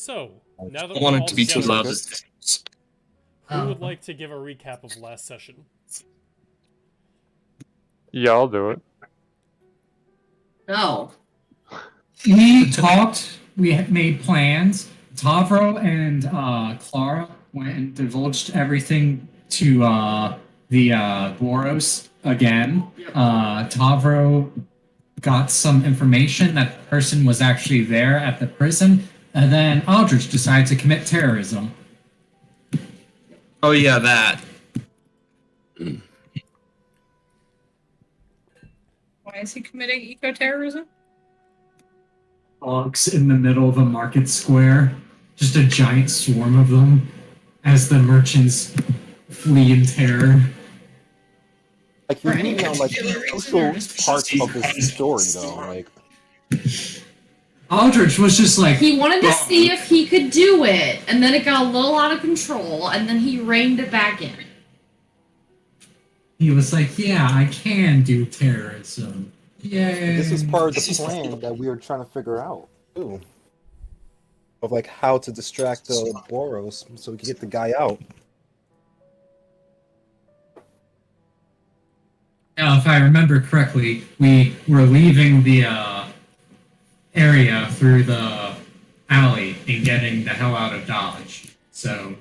So, now that I we're want it all to be too together, loud. who would like to give a recap of last session? Yeah, I'll do it. No. We talked, we had made plans. Tavro and Clara went and divulged everything to the Boros again. Tavro got some information that the person was actually there at the prison, and then Aldrich decided to commit terrorism. Oh yeah, that. Why is he committing eco-terrorism? Fawks in the middle of a market square, just a giant swarm of them, as the merchants flee in terror. Like, you're leaving out, like, crucial parts of this story, though. Like, Aldrich was just like... He wanted to see if he could do it, and then it got a little out of control, and then he reined it back in. He was like, yeah, I can do terrorism. Yay. this is part of the plan that we were trying to figure out, too. Of, like, how to distract the Boros so we can get the guy out. Now, if I remember correctly, we were leaving the area through the alley and getting the hell out of Dodge. So,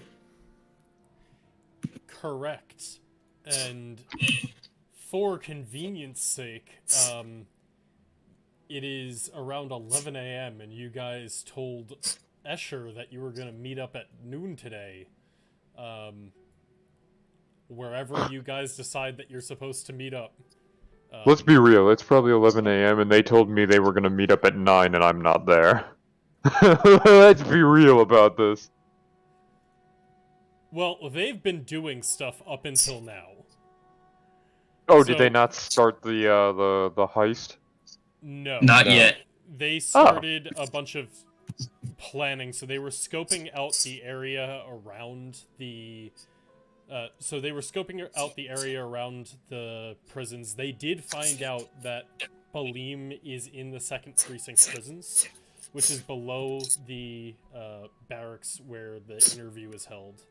Correct. And for convenience sake, it is around 11 a.m. and you guys told Escher that you were going to meet up at noon today. Wherever you guys decide that you're supposed to meet up. Let's be real, it's probably 11 a.m. and they told me they were gonna meet up at 9 and I'm not there. Let's be real about this. Well, they've been doing stuff up until now. Oh, So- did they not start the heist? No. Not No. yet. They started a bunch of planning, so they were scoping out the area around the... so they were scoping out the area around the prisons. They did find out that Balim is in the 2nd Precinct prisons, which is below the barracks where the interview is held.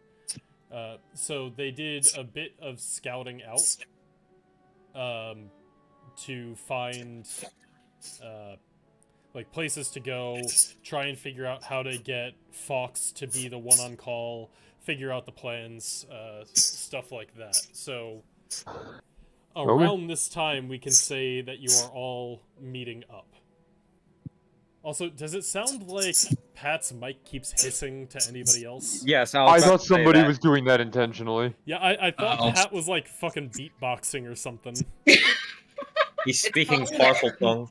So they did a bit of scouting out to find like places to go, try and figure out how to get Fawks to be the one on call, figure out the plans, stuff like that. So around this time, we can say that you are all meeting up. Also, does it sound like Pat's mic keeps hissing to anybody else? Yes, I thought somebody was doing that intentionally. Yeah, I thought Uh-oh. Pat was like fucking beatboxing or something. He's speaking parcel tongue.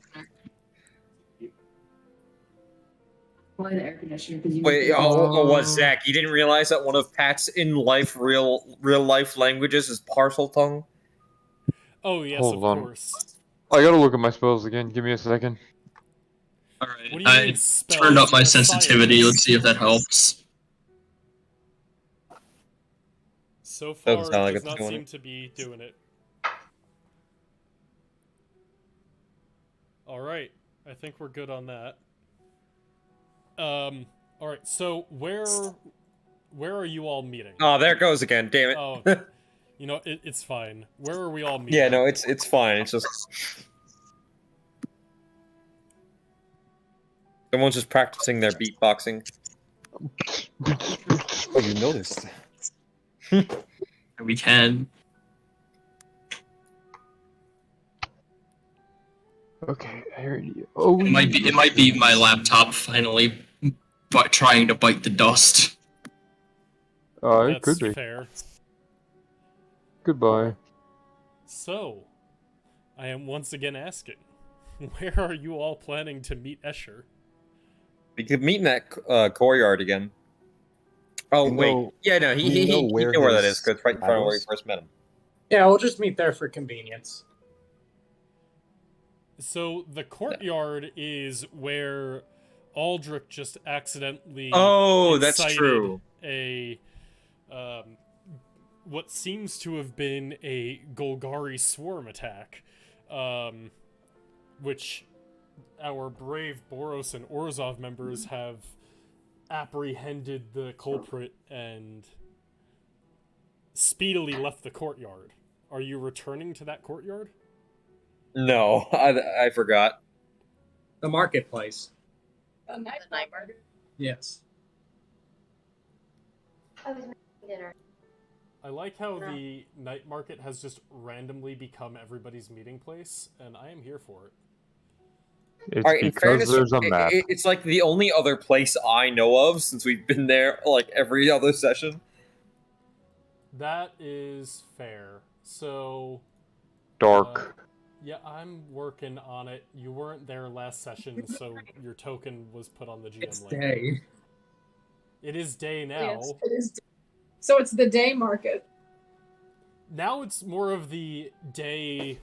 Why the air conditioner? Because you Wait, what, Zach? You didn't realize that one of Pat's real life languages is parcel tongue? Oh yes, Hold of on. course. I gotta look at my spells again, give me a second. Alright, What do you I mean spells? turned up my You're a sensitivity. scientist. Let's see if that helps. So far, Doesn't sound like it does it's not doing seem it. to be doing it. Alright, I think we're good on that. Alright, so where are you all meeting? Oh, there it goes again, damn it. Oh, you know, it's fine. Where are we all meeting? Yeah, no, it's fine, it's just... Someone's just practicing their beatboxing. Oh, you noticed. We can. Okay, I heard you. Oh, It might be my laptop finally trying to bite the dust. it That's could be. fair. Goodbye. So, I am once again asking, where are you all planning to meet Escher? We could meet in that courtyard again. Oh, We wait. know- Yeah, no, we he know knew where where that his is, because it's right in front of where we house- first met him. Yeah, we'll just meet there for convenience. So, the courtyard is where Aldrich just accidentally Oh, that's incited true. a what seems to have been a Golgari swarm attack, which our brave Boros and Orzhov members have apprehended the culprit and speedily left the courtyard. Are you returning to that courtyard? No, I forgot. The marketplace. The night market. Yes. I was making dinner. I like how the night market has just randomly become everybody's meeting place, and I am here for it. It's All right, in because fairness, there's a map. it's like the only other place I know of since we've been there like every other session. That is fair. So... Dark. yeah, I'm working on it. You weren't there last session, so your token was put on the GM It's link. day. It is day now. Yes, it is. So it's the day market. Now it's more of the day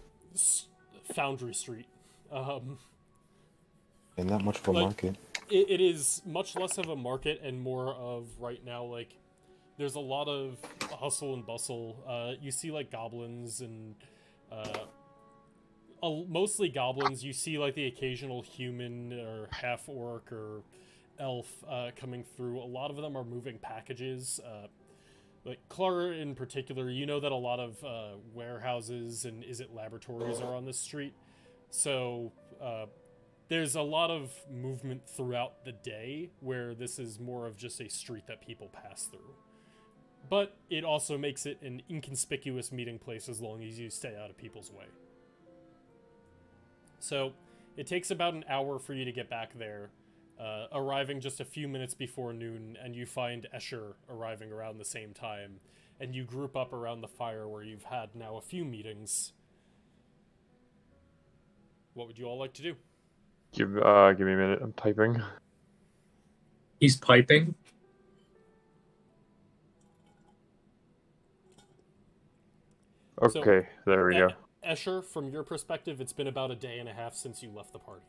Foundry Street. And not much for Like, market. It is much less of a market and more of, right now, like, there's a lot of hustle and bustle. You see, like, goblins and, mostly goblins. You see, like, the occasional human or half-orc or elf coming through. A lot of them are moving packages. Like, Clara in particular, you know that a lot of warehouses and laboratories are on this street. So, there's a lot of movement throughout the day where this is more of just a street that people pass through. But it also makes it an inconspicuous meeting place as long as you stay out of people's way. So, it takes about an hour for you to get back there, arriving just a few minutes before noon, and you find Escher arriving around the same time, and you group up around the fire where you've had now a few meetings. What would you all like to do? Give me a minute, I'm typing. He's piping. Okay, there we go. Escher, from your perspective, it's been about a day and a half since you left the party.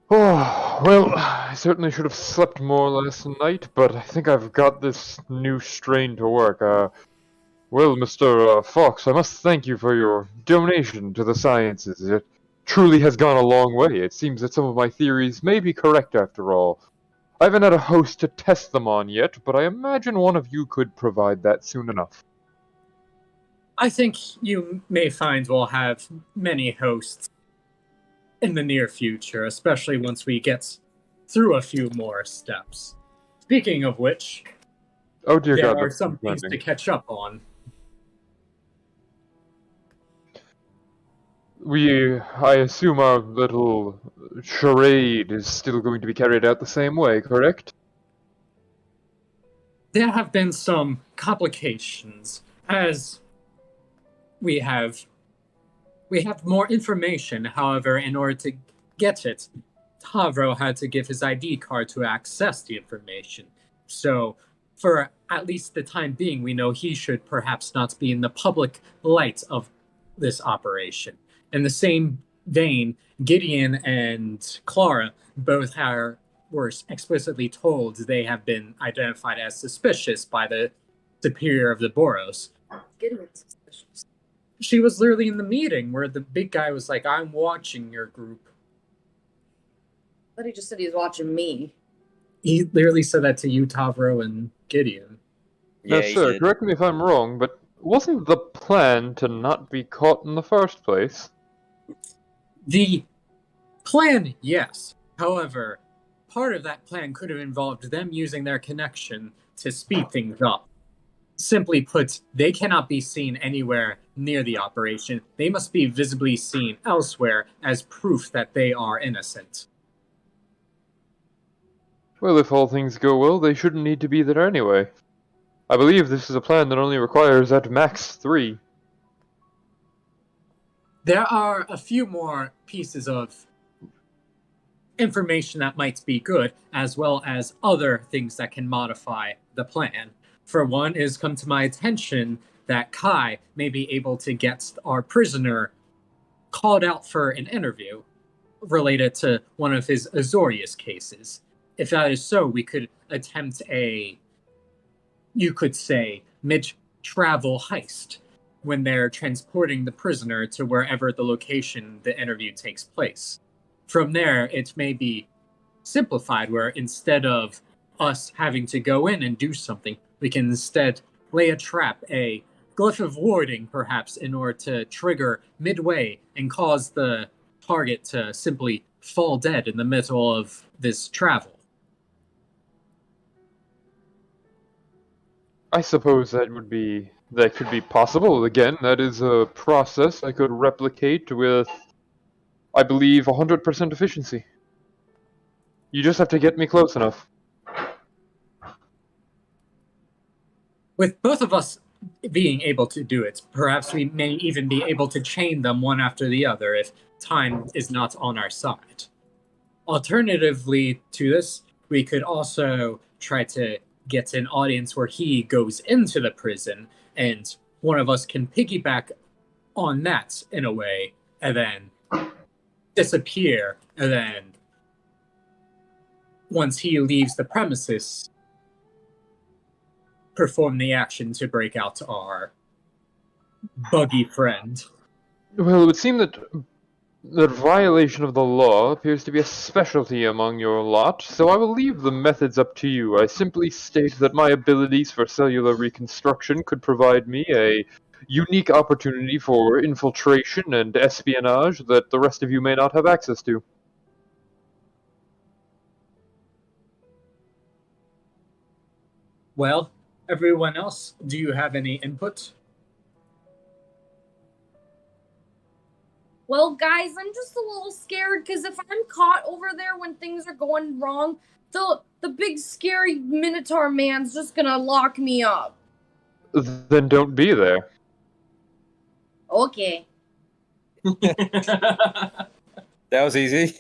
Oh, well, I certainly should have slept more last night, but I think I've got this new strain to work. Well, Mr. Fawks, I must thank you for your donation to the sciences. It truly has gone a long way. It seems that some of my theories may be correct after all. I haven't had a host to test them on yet, but I imagine one of you could provide that soon enough. I think you may find we'll have many hosts in the near future, especially once we get through a few more steps. Speaking of which, Oh dear there God, are that's some things to concerning. catch up on. I assume our little charade is still going to be carried out the same way, correct? There have been some complications, as we have more information. However, in order to get it, Tavro had to give his ID card to access the information. So, for at least the time being, we know he should perhaps not be in the public light of this operation. In the same vein, Gideon and Clara both were explicitly told they have been identified as suspicious by the superior of the Boros. Gideon's suspicious. She was literally in the meeting where the big guy was like, I'm watching your group. But he just said he was watching me. He literally said that to you, Tavro, and Gideon. Now, Yeah, he sir, did. correct me if I'm wrong, but wasn't the plan to not be caught in the first place? The plan, yes. However, part of that plan could have involved them using their connection to speed things up. Simply put, they cannot be seen anywhere near the operation. They must be visibly seen elsewhere as proof that they are innocent. Well, if all things go well, they shouldn't need to be there anyway. I believe this is a plan that only requires at max 3. There are a few more pieces of information that might be good, as well as other things that can modify the plan. For one, it has come to my attention that Kai may be able to get our prisoner called out for an interview related to one of his Azorius cases. If that is so, we could attempt you could say, mid-travel heist when they're transporting the prisoner to wherever the location the interview takes place. From there, it may be simplified, where instead of us having to go in and do something, we can instead lay a trap, a glyph of warding, perhaps, in order to trigger midway and cause the target to simply fall dead in the middle of this travel. I suppose that could be possible. Again, that is a process I could replicate with, I believe, 100% efficiency. You just have to get me close enough. With both of us being able to do it, perhaps we may even be able to chain them one after the other if time is not on our side. Alternatively to this, we could also try to get an audience where he goes into the prison and one of us can piggyback on that in a way and then disappear, and then once he leaves the premises, perform the action to break out our buggy friend. Well, it would seem that violation of the law appears to be a specialty among your lot, so I will leave the methods up to you. I simply state that my abilities for cellular reconstruction could provide me a unique opportunity for infiltration and espionage that the rest of you may not have access to. Well, everyone else, do you have any input? Well, guys, I'm just a little scared because if I'm caught over there when things are going wrong, the big scary Minotaur man's just gonna lock me up. Then don't be there. Okay. That was easy.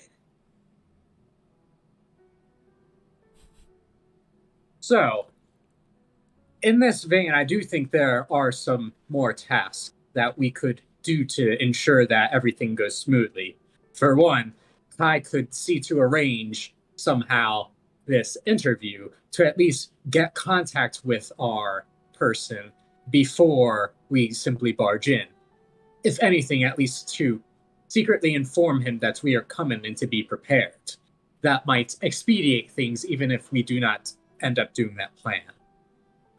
So, in this vein, I do think there are some more tasks that we could do to ensure that everything goes smoothly. For one, I could see to arrange somehow this interview to at least get contact with our person before we simply barge in. If anything, at least to secretly inform him that we are coming and to be prepared. That might expedite things even if we do not end up doing that plan.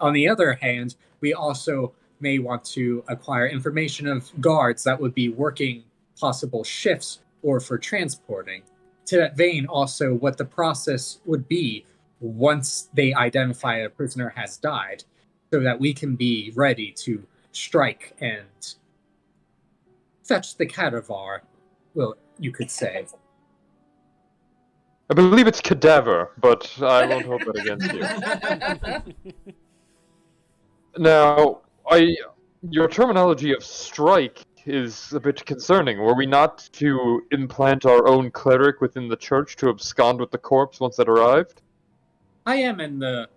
On the other hand, we also may want to acquire information of guards that would be working possible shifts or for transporting. To that vein, also what the process would be once they identify a prisoner has died, so that we can be ready to strike and fetch the cadaver, well, you could say. I believe it's cadaver, but I won't hold that against you. Now, your terminology of strike is a bit concerning. Were we not to implant our own cleric within the church to abscond with the corpse once it arrived? I am in the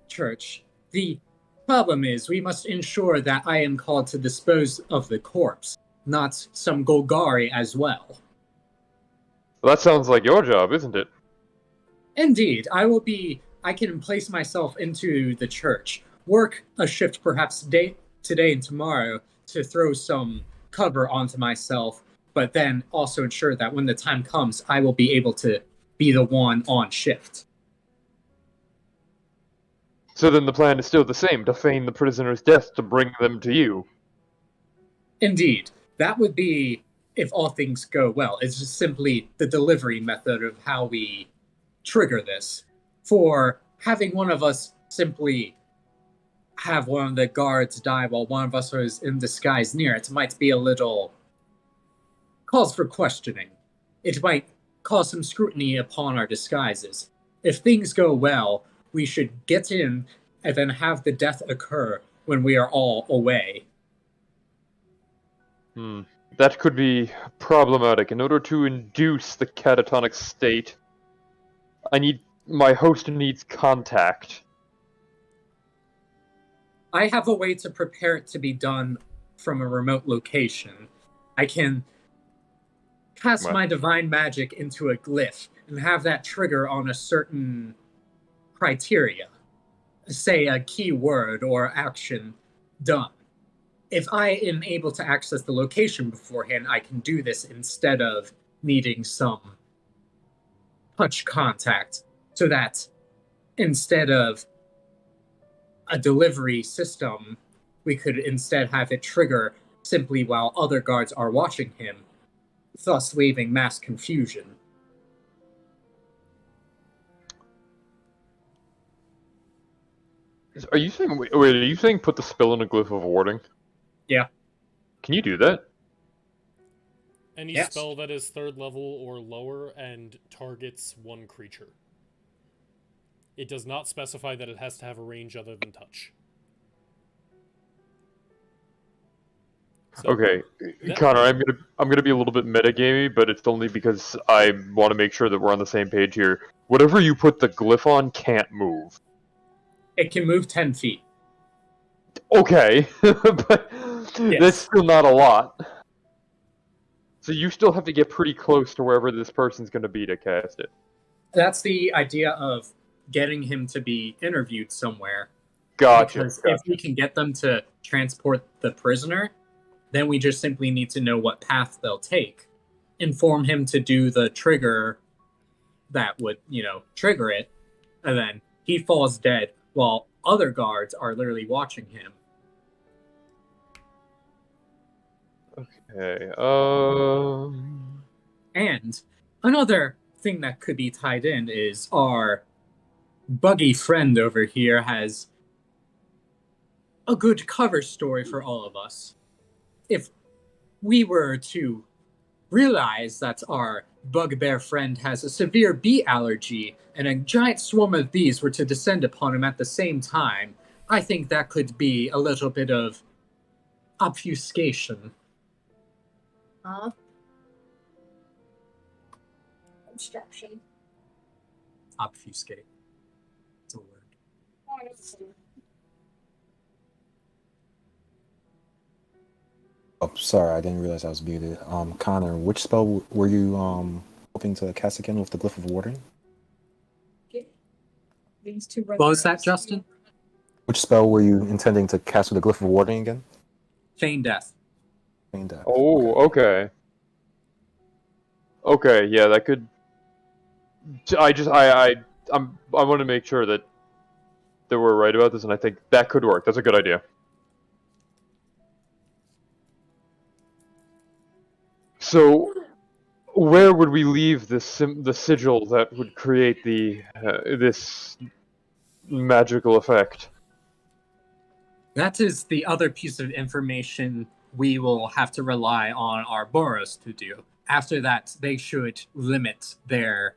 church. The problem is we must ensure that I am called to dispose of the corpse, not some Golgari as well. Well, that sounds like your job, isn't it? Indeed, I can place myself into the church, work a shift perhaps today and tomorrow to throw some cover onto myself, but then also ensure that when the time comes, I will be able to be the one on shift. So then the plan is still the same, to feign the prisoner's death to bring them to you. Indeed. That would be, if all things go well. It's just simply the delivery method of how we trigger this. For having one of us simply have one of the guards die while one of us is in disguise near it might be a little cause for questioning. It might cause some scrutiny upon our disguises. If things go well, we should get in and then have the death occur when we are all away. That could be problematic. In order to induce the catatonic state, my host needs contact. I have a way to prepare it to be done from a remote location. I can cast my divine magic into a glyph and have that trigger on a certain criteria. Say a keyword or action done. If I am able to access the location beforehand, I can do this instead of needing some touch contact so that instead of a delivery system, we could instead have it trigger simply while other guards are watching him, thus leaving mass confusion. Are you saying wait? Are you saying put the spell in a glyph of warding? Yeah. Can you do that? Any Yes. spell that is 3rd level or lower and targets one creature. It does not specify that it has to have a range other than touch. So, Okay, that- Connor, I'm gonna be a little bit metagamey, but it's only because I want to make sure that we're on the same page here. Whatever you put the glyph on can't move. It can move 10 feet. Okay, but Yes. that's still not a lot. So you still have to get pretty close to wherever this person's going to be to cast it. That's the idea of getting him to be interviewed somewhere. Gotcha. Because if we can get them to transport the prisoner, then we just simply need to know what path they'll take. Inform him to do the trigger that would, trigger it, and then he falls dead while other guards are literally watching him. Okay. And another thing that could be tied in is our buggy friend over here has a good cover story for all of us. If we were to realize that our bugbear friend has a severe bee allergy and a giant swarm of bees were to descend upon him at the same time, I think that could be a little bit of obfuscation. Obstruction. Obfuscate. It's a word. Oh, sorry, I didn't realize I was muted. Connor, which spell were you hoping to cast again with the Glyph of Warding? These two What was that, Justin? Which spell were you intending to cast with the Glyph of Warding again? Feign death. Feign Death. Oh, okay. Okay, yeah, that could. I want to make sure that we're right about this, and I think that could work. That's a good idea. So, where would we leave the sigil that would create this magical effect? That is the other piece of information we will have to rely on our Boros to do. After that, they should limit their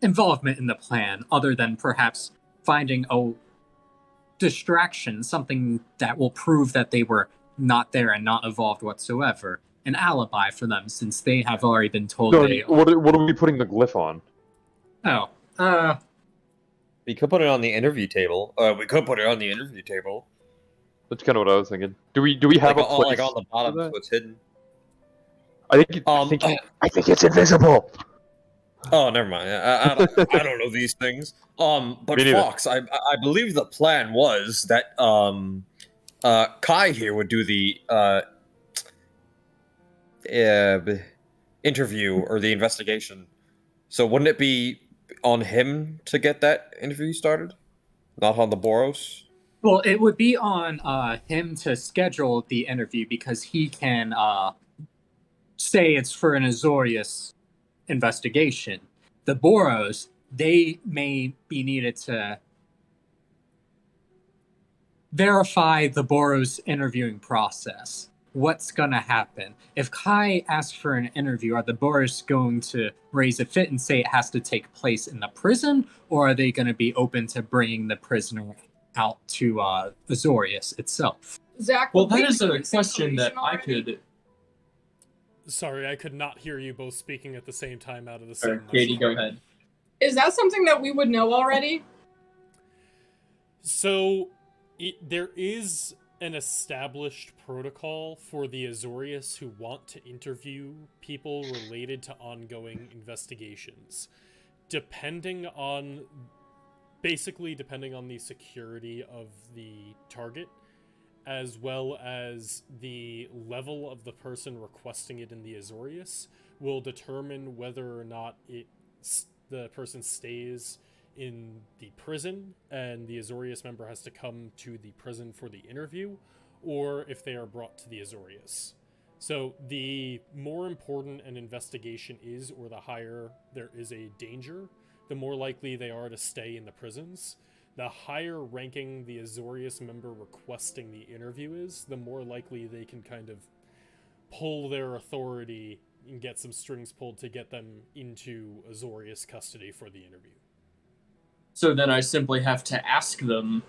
involvement in the plan, other than perhaps finding a distraction, something that will prove that they were not there and not involved whatsoever. An alibi for them, since they have already been told No, they... what are we putting the glyph on? Oh, We could put it on the interview table. We could put it on the interview table. That's kind of what I was thinking. Do we have a place? Like on the bottom, for that? so it's hidden. I think it's invisible. Oh, never mind. I don't know these things. But Me neither. Fawks, I believe the plan was that Kai here would do the interview or the investigation. So wouldn't it be on him to get that interview started, not on the Boros? well, it would be on him to schedule the interview because he can say it's for an Azorius investigation. The Boros, they may be needed to verify the Boros interviewing process. What's going to happen? If Kai asks for an interview, are the Boros going to raise a fit and say it has to take place in the prison, or are they going to be open to bringing the prisoner out to Azorius itself? Zach, Well, will we that is know a this question that information I already? could. Sorry, I could not hear you both speaking at the same time out of the same Katie, go microphone. ahead. Is that something that we would know already? So, there is an established protocol for the Azorius who want to interview people related to ongoing investigations. Depending on the security of the target, as well as the level of the person requesting it in the Azorius, will determine whether or not the person stays in the prison and the Azorius member has to come to the prison for the interview, or if they are brought to the Azorius. So the more important an investigation is, or the higher there is a danger, the more likely they are to stay in the prisons. The higher ranking the Azorius member requesting the interview is, the more likely they can kind of pull their authority and get some strings pulled to get them into Azorius custody for the interview. So then I simply have to ask them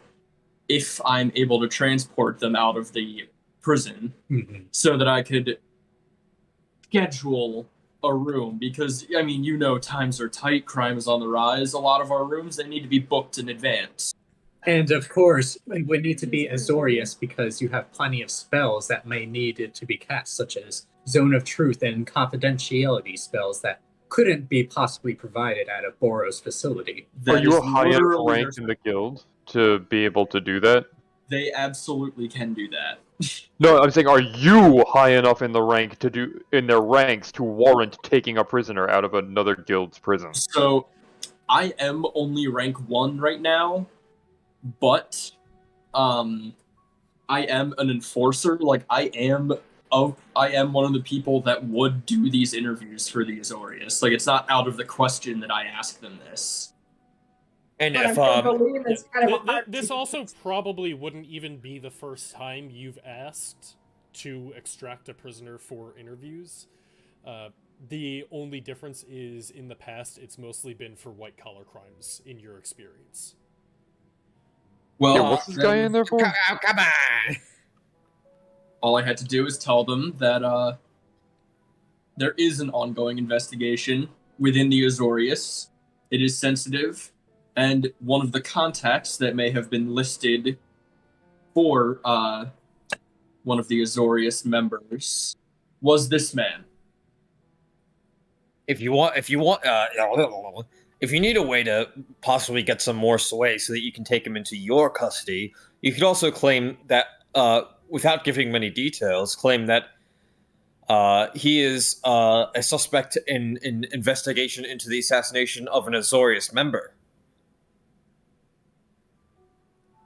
if I'm able to transport them out of the prison so that I could schedule a room, because, I mean, you know, times are tight, crime is on the rise. A lot of our rooms, they need to be booked in advance. And of course, it would need to be Azorius because you have plenty of spells that may need it to be cast, such as Zone of Truth and Confidentiality spells that couldn't be possibly provided at a Boros facility. Are you a high enough literally rank in the guild to be able to do that? They absolutely can do that. No, I'm saying, are you high enough in the rank to do in their ranks to warrant taking a prisoner out of another guild's prison? So, I am only rank 1 right now, but I am an enforcer. Like, I am one of the people that would do these interviews for the Azorius. Like, it's not out of the question that I ask them this. And But if I believe it's kind of a hard This also probably wouldn't even be the first time you've asked to extract a prisoner for interviews. The only difference is in the past, it's mostly been for white-collar crimes, in your experience. Well, Yeah, what's this guy in there for? come on. all I had to do is tell them that there is an ongoing investigation within the Azorius. It is sensitive, and one of the contacts that may have been listed for one of the Azorius members was this man. If you need a way to possibly get some more sway so that you can take him into your custody, you could also claim that, without giving many details, claim that he is a suspect in investigation into the assassination of an Azorius member.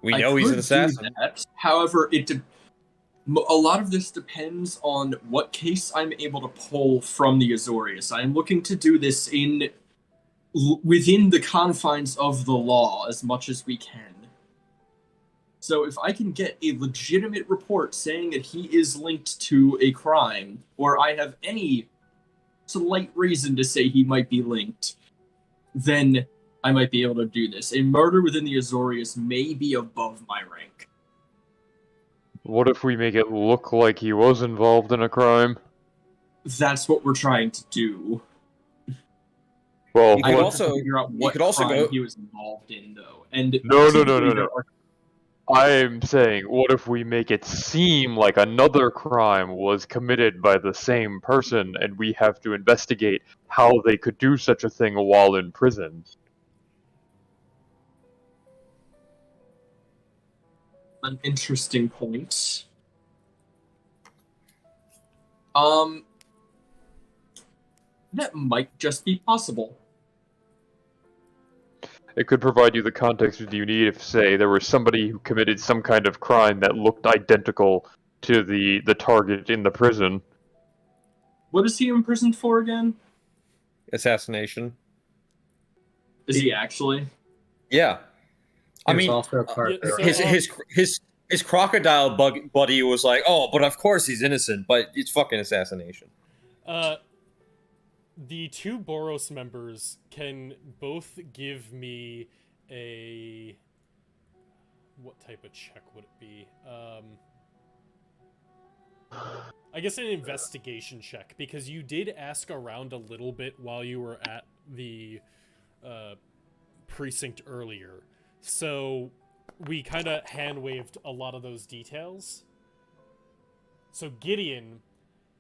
We know he's an assassin. However, a lot of this depends on what case I'm able to pull from the Azorius. I am looking to do this within the confines of the law as much as we can. So if I can get a legitimate report saying that he is linked to a crime, or I have any slight reason to say he might be linked, then I might be able to do this. A murder within the Azorius may be above my rank. What if we make it look like he was involved in a crime? That's what we're trying to do. Well, I what- also figure out what crime he was involved in, though. And No. I'm saying, what if we make it seem like another crime was committed by the same person, and we have to investigate how they could do such a thing while in prison? An interesting point. That might just be possible. It could provide you the context that you need if, say, there was somebody who committed some kind of crime that looked identical to the target in the prison. What is he imprisoned for again? Assassination. Is he actually? Yeah. I mean, also a part his crocodile buddy was like, "Oh, but of course he's innocent, but it's fucking assassination." The two Boros members can both give me a... What type of check would it be? I guess an investigation check, because you did ask around a little bit while you were at the precinct earlier. So we kind of hand-waved a lot of those details. So Gideon,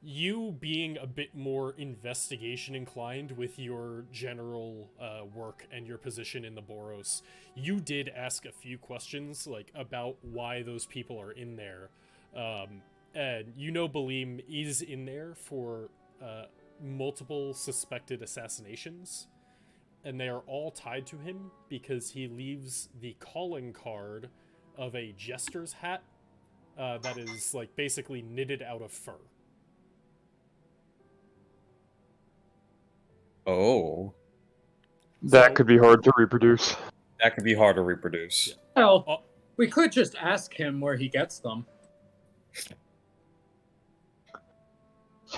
you being a bit more investigation inclined with your general work and your position in the Boros, you did ask a few questions like about why those people are in there. And you know Balim is in there for multiple suspected assassinations, and they are all tied to him because he leaves the calling card of a jester's hat that is like basically knitted out of fur. Oh. That could be hard to reproduce. That could be hard to reproduce. Well, we could just ask him where he gets them.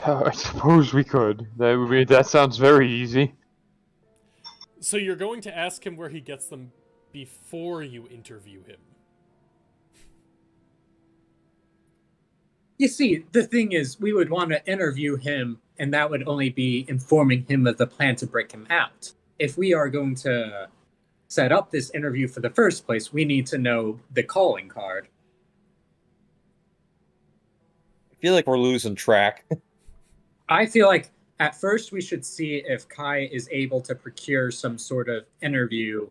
I suppose we could. That sounds very easy. So you're going to ask him where he gets them before you interview him. You see, the thing is, we would want to interview him, and that would only be informing him of the plan to break him out. If we are going to set up this interview for the first place, we need to know the calling card. I feel like we're losing track. I feel like at first we should see if Kai is able to procure some sort of interview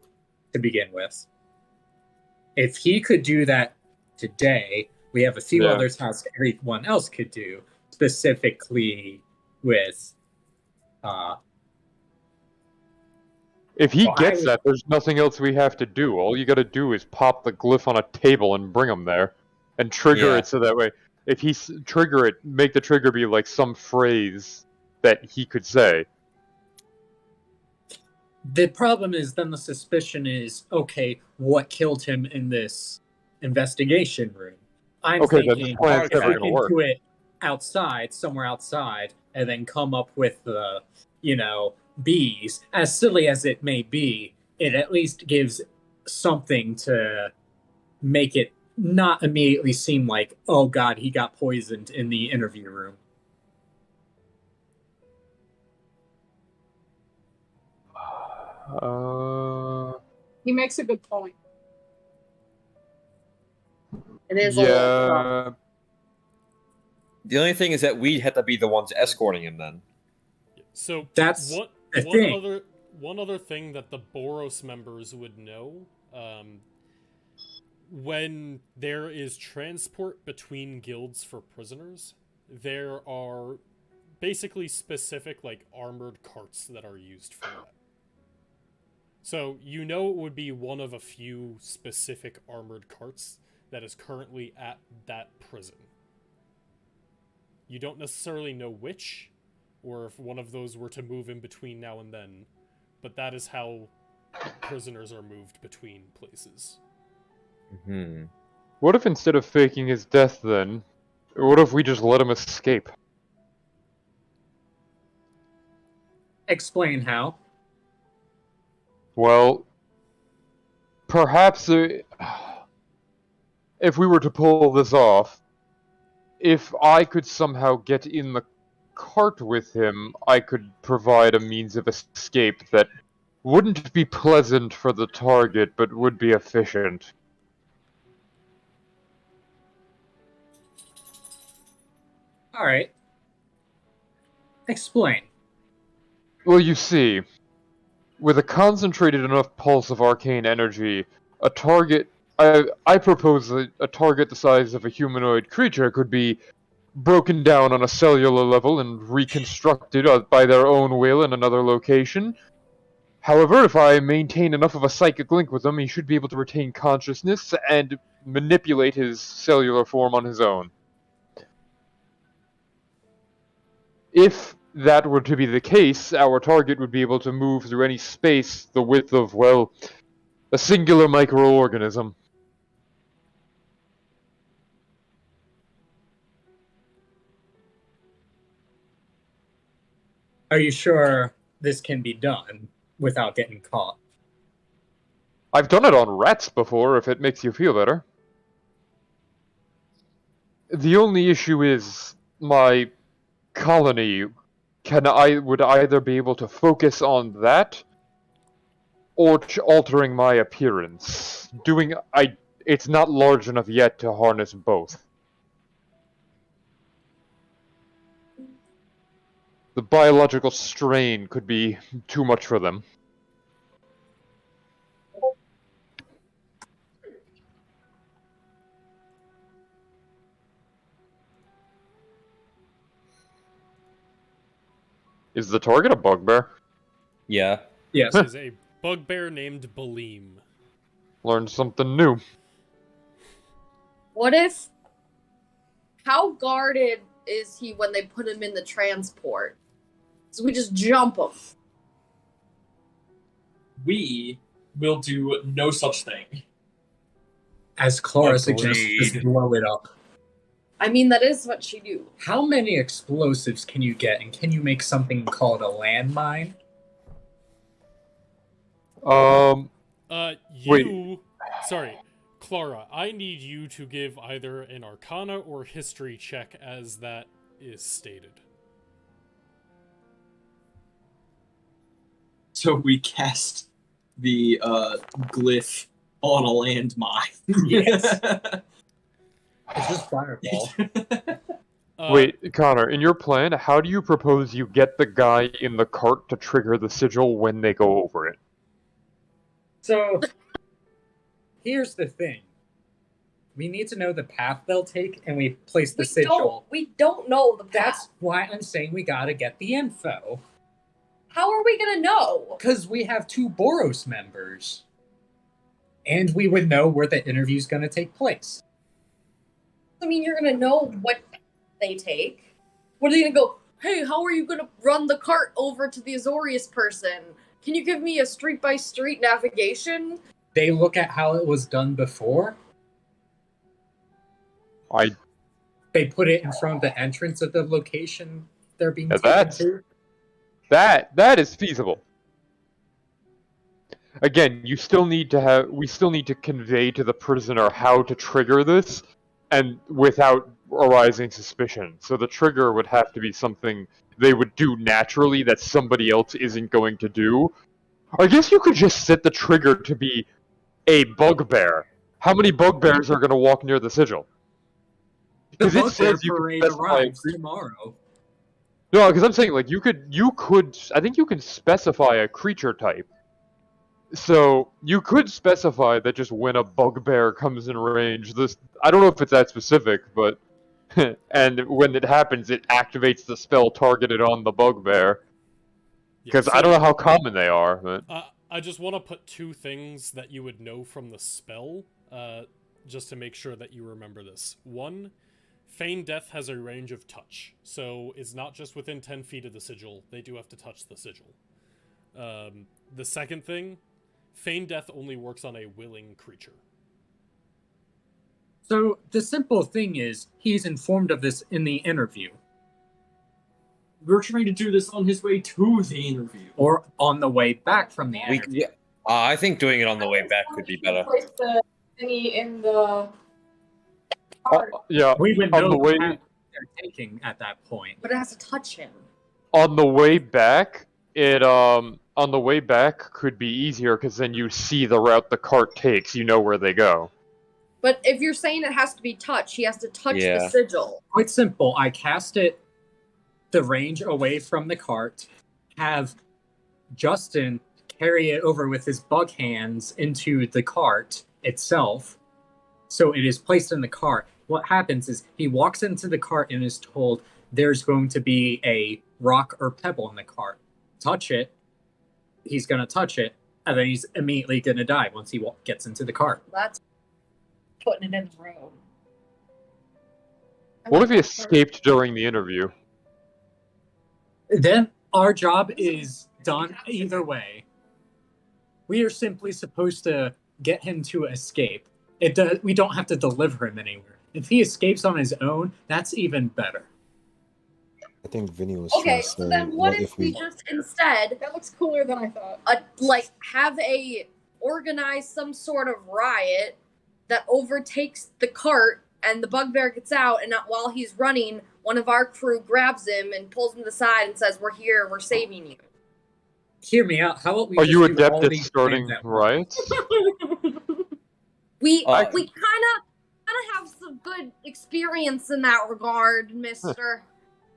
to begin with. If he could do that today, we have a few other tasks everyone else could do, specifically with... If he gets that, there's nothing else we have to do. All you gotta do is pop the glyph on a table and bring him there. And trigger it so that way, if he trigger it, make the trigger be like some phrase that he could say. The problem is then the suspicion is, okay, what killed him in this investigation room? I'm thinking if we can do it outside, somewhere outside, and then come up with the, bees, as silly as it may be, it at least gives something to make it not immediately seem like, oh god, he got poisoned in the interview room. He makes a good point. It is The only thing is that we had to be the ones escorting him then. So that's one other thing that the Boros members would know, when there is transport between guilds for prisoners, there are basically specific like armored carts that are used for that. So it would be one of a few specific armored carts that is currently at that prison. You don't necessarily know which, or if one of those were to move in between now and then, but that is how prisoners are moved between places. Mm-hmm. What if instead of faking his death then, what if we just let him escape? Explain how. Well, perhaps if we were to pull this off, if I could somehow get in the cart with him, I could provide a means of escape that wouldn't be pleasant for the target, but would be efficient. Alright. Explain. Well, you see, with a concentrated enough pulse of arcane energy, a target... I propose that a target the size of a humanoid creature could be broken down on a cellular level and reconstructed by their own will in another location. However, if I maintain enough of a psychic link with him, he should be able to retain consciousness and manipulate his cellular form on his own. If that were to be the case, our target would be able to move through any space the width of, well, a singular microorganism. Are you sure this can be done without getting caught? I've done it on rats before, if it makes you feel better. The only issue is my colony would either be able to focus on that or altering my appearance. It's not large enough yet to harness both. The biological strain could be too much for them. Is the target a bugbear? Yeah. Yes. This is a bugbear named Balim. Learned something new. What if? How guarded is he when they put him in the transport? So we just jump him. We will do no such thing. As Clara Agreed. suggests, just blow it up. I mean, that is what she do. How many explosives can you get, and can you make something called a landmine? You... Sorry, Clara, I need you to give either an Arcana or History check as that is stated. So we cast the glyph on a landmine. Yes. It's just fireball. Wait, Connor, in your plan, how do you propose you get the guy in the cart to trigger the sigil when they go over it? So, here's the thing. We need to know the path they'll take, and we place the sigil. We don't know the path. That's why I'm saying we gotta get the info. How are we gonna know? Because we have 2 Boros members. And we would know where the interview's gonna take place. I mean, you're gonna know what they take. What are they gonna go, hey, how are you gonna run the cart over to the Azorius person? Can you give me a street-by-street navigation? They look at how it was done before. They put it in front of the entrance of the location they're being taken to. That is feasible. Again, we still need to convey to the prisoner how to trigger this, and without arising suspicion. So the trigger would have to be something they would do naturally that somebody else isn't going to do. I guess you could just set the trigger to be a bugbear. How many bugbears are going to walk near the sigil? The Because it bugbear says you parade can specify arrives tomorrow. No, because I'm saying, like, you could, I think you can specify a creature type. So, you could specify that just when a bugbear comes in range, I don't know if it's that specific, but, and when it happens, it activates the spell targeted on the bugbear. Because I don't know how common they are, but... I just want to put 2 things that you would know from the spell, just to make sure that you remember this. 1, Feign Death has a range of touch, so it's not just within 10 feet of the sigil, they do have to touch the sigil. The second thing, Feign Death only works on a willing creature. So the simple thing is, he's informed of this in the interview. We're trying to do this on his way to the interview. Or on the way back from the interview. I think doing it on the way back could be better. Place the thingy in the yeah, We would on know the way... path they're taking at that point. But it has to touch him. On the way back, on the way back could be easier, because then you see the route the cart takes, you know where they go. But if you're saying it has to be touch, he has to touch the sigil. Quite simple. I cast it the range away from the cart, have Justin carry it over with his bug hands into the cart itself, so it is placed in the cart. What happens is he walks into the cart and is told there's going to be a rock or pebble in the cart. Touch it. He's going to touch it, and then he's immediately going to die once he gets into the cart. That's putting it in the road. What if he escaped during the interview? Then our job is done either way. We are simply supposed to get him to escape. We don't have to deliver him anywhere. If he escapes on his own, that's even better. I think Vinny was Okay, so then what if we just instead... That looks cooler than I thought. Have organize some sort of riot that overtakes the cart, and the bugbear gets out, and while he's running, one of our crew grabs him and pulls him to the side and says, "We're here, we're saving you." Hear me out. How about we Are just you do adept all at these starting things at riots? We kind of have some good experience in that regard, mister.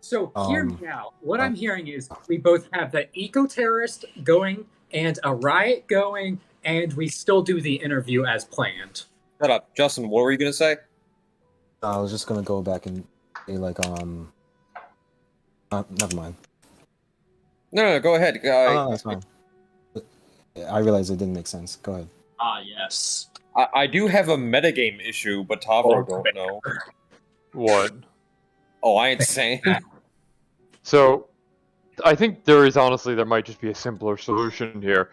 So hear me out. What I'm hearing is we both have the eco-terrorist going and a riot going, and we still do the interview as planned. Shut up. Justin, what were you going to say? I was just gonna go back and say, like, never mind. No, go ahead. No, that's fine. I realize it didn't make sense. Go ahead. Ah, yes. I do have a metagame issue, but Tavro don't know. What? Oh, I ain't saying. So, I think there might just be a simpler solution here.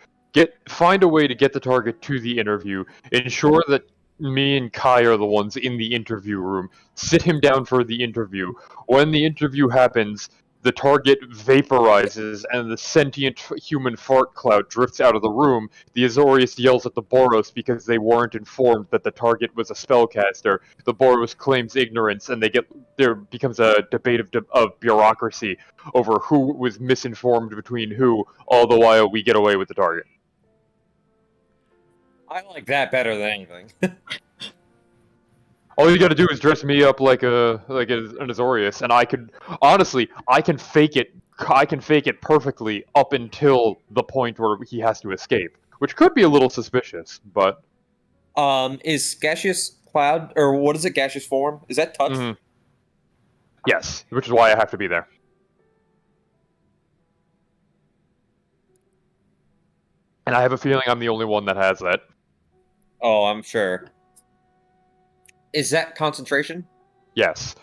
Find a way to get the target to the interview. Ensure that me and Kai are the ones in the interview room. Sit him down for the interview. When the interview happens, the target vaporizes and the sentient human fart cloud drifts out of the room. The Azorius yells at the Boros because they weren't informed that the target was a spellcaster. The Boros claims ignorance, and there becomes a debate of bureaucracy over who was misinformed between who, all the while we get away with the target. I like that better than anything. All you gotta do is dress me up like an Azorius, and I can fake it. I can fake it perfectly up until the point where he has to escape, which could be a little suspicious, but. Is gaseous cloud, or what is it, gaseous form? Is that touch? Mm-hmm. Yes, which is why I have to be there. And I have a feeling I'm the only one that has that. Oh, I'm sure. Is that concentration? Yes.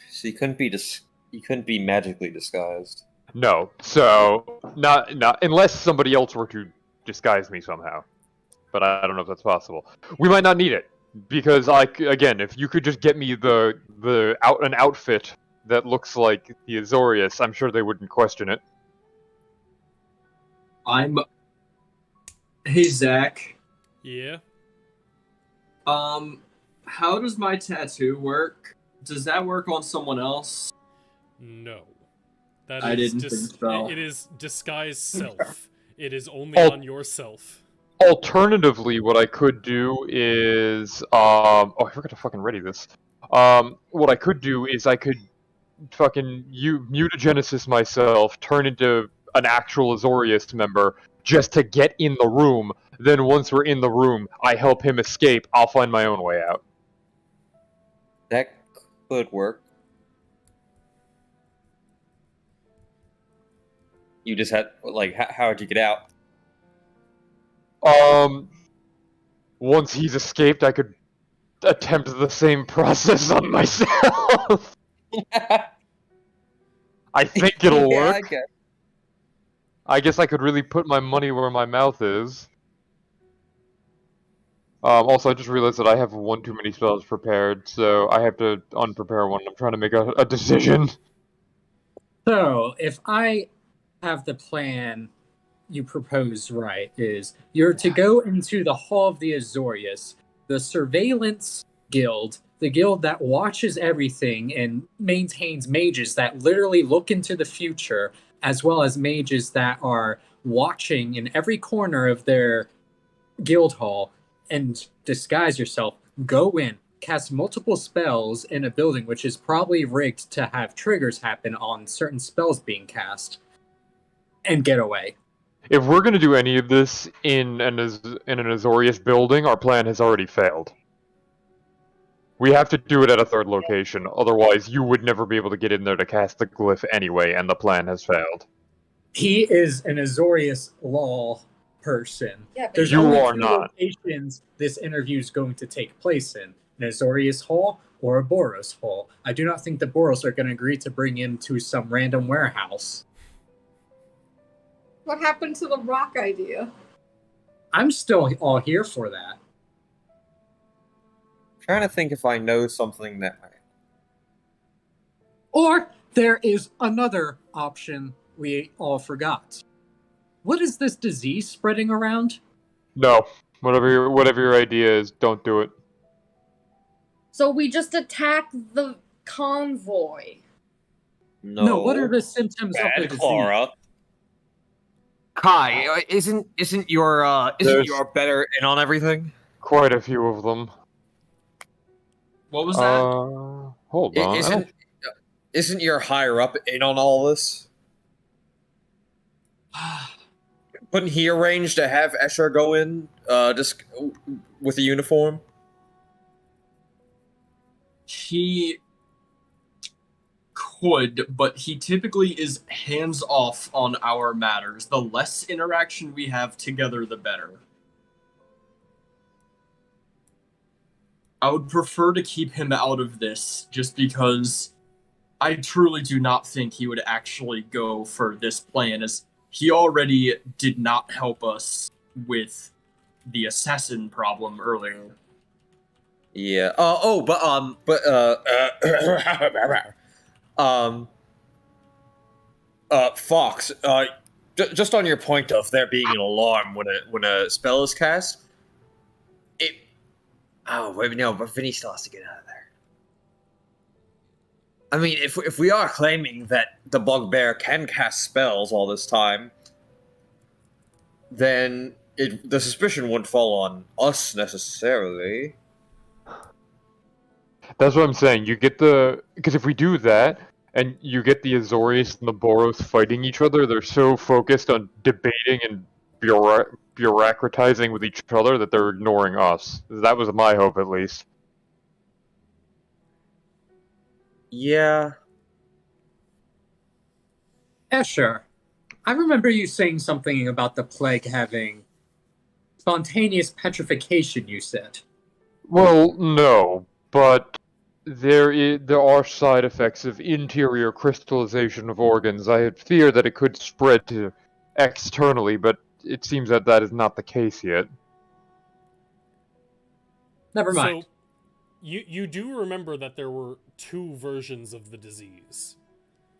So you couldn't be magically disguised. No. So not unless somebody else were to disguise me somehow. But I don't know if that's possible. We might not need it because again, if you could just get me an outfit that looks like the Azorius, I'm sure they wouldn't question it. Hey, Zach. Yeah. How does my tattoo work? Does that work on someone else? No. I didn't think so. It is disguise self. It is only on yourself. Alternatively, what I could do is I forgot to fucking ready this. What I could do is I could fucking mutagenesis myself, turn into an actual Azorius member just to get in the room. Then once we're in the room, I help him escape. I'll find my own way out. That could work. You just had, how'd you get out? Once he's escaped, I could attempt the same process on myself. I think it'll work. I guess I could really put my money where my mouth is. Also, I just realized that I have one too many spells prepared, so I have to unprepare one. I'm trying to make a decision. So, if I have the plan you propose right, is you're to go into the Hall of the Azorius, the Surveillance Guild, the guild that watches everything and maintains mages that literally look into the future, as well as mages that are watching in every corner of their guild hall, and disguise yourself. Go in, cast multiple spells in a building which is probably rigged to have triggers happen on certain spells being cast, and get away. If we're going to do any of this in an Azorius building, our plan has already failed. We have to do it at a third location, otherwise you would never be able to get in there to cast the glyph anyway, and the plan has failed. He is an Azorius law person. Yeah, but There's you only are two not. locations this interview is going to take place in: an Azorius Hall or a Boros Hall. I do not think the Boros are going to agree to bring him to some random warehouse. What happened to the rock idea? I'm still all here for that. Trying to think if I know something that might. Or there is another option we all forgot. What is this disease spreading around? No. Whatever your idea is, don't do it. So we just attack the convoy. No, what are the symptoms of the disease? Clara. Kai, isn't your better in on everything? Quite a few of them. What was that? Hold on. Isn't your higher up in on all this? Couldn't he arrange to have Escher go in, just with a uniform? He could, but he typically is hands off on our matters. The less interaction we have together, the better. I would prefer to keep him out of this, just because I truly do not think he would actually go for this plan, as he already did not help us with the assassin problem earlier. Yeah. Fawks. Just on your point of there being an alarm when a spell is cast. Oh wait, no, but Vinny still has to get out of there. I mean, if we are claiming that the bugbear can cast spells all this time, then the suspicion wouldn't fall on us necessarily. That's what I'm saying. You get because if we do that, and you get the Azorius and the Boros fighting each other, they're so focused on debating and bureaucratizing with each other that they're ignoring us. That was my hope, at least. Yeah. Escher, I remember you saying something about the plague having spontaneous petrification, you said. Well, no, but there are side effects of interior crystallization of organs. I had feared that it could spread to externally, but it seems that that is not the case yet. Never mind. So, you do remember that there were 2 versions of the disease.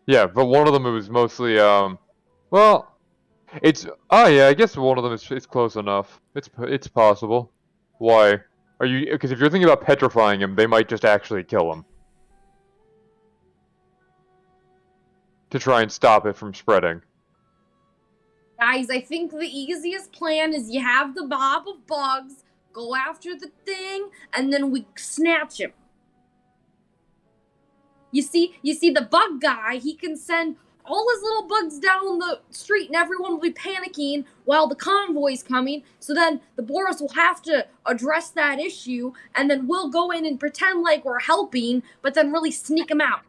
Yeah, but one of them was mostly, well, it's, oh yeah, I guess one of them is close enough. It's possible. Why? Because if you're thinking about petrifying him, they might just actually kill him. To try and stop it from spreading. Guys, I think the easiest plan is you have the mob of bugs, go after the thing, and then we snatch him. You see the bug guy, he can send all his little bugs down the street and everyone will be panicking while the convoy's coming. So then the Boros will have to address that issue, and then we'll go in and pretend like we're helping, but then really sneak him out.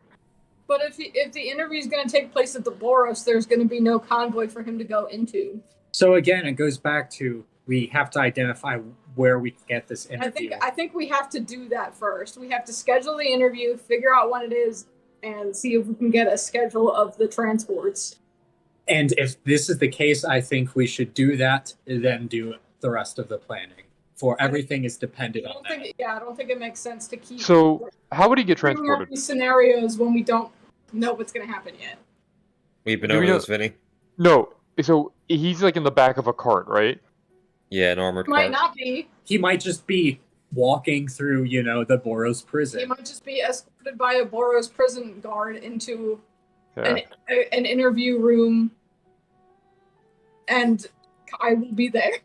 But if the interview is going to take place at the Boros, there's going to be no convoy for him to go into. So again, it goes back to we have to identify where we can get this interview. I think we have to do that first. We have to schedule the interview, figure out when it is, and see if we can get a schedule of the transports. And if this is the case, I think we should do that, and then do the rest of the planning. For everything is dependent on that. I don't think it makes sense to keep. So, how would he get transported? These scenarios when we don't know what's going to happen yet. We've been over this, Vinny. No, so he's like in the back of a cart, right? Yeah, an armored Might cart. not be. He might just be walking through, the Boros prison. He might just be escorted by a Boros prison guard into Yeah. an interview room, and I will be there.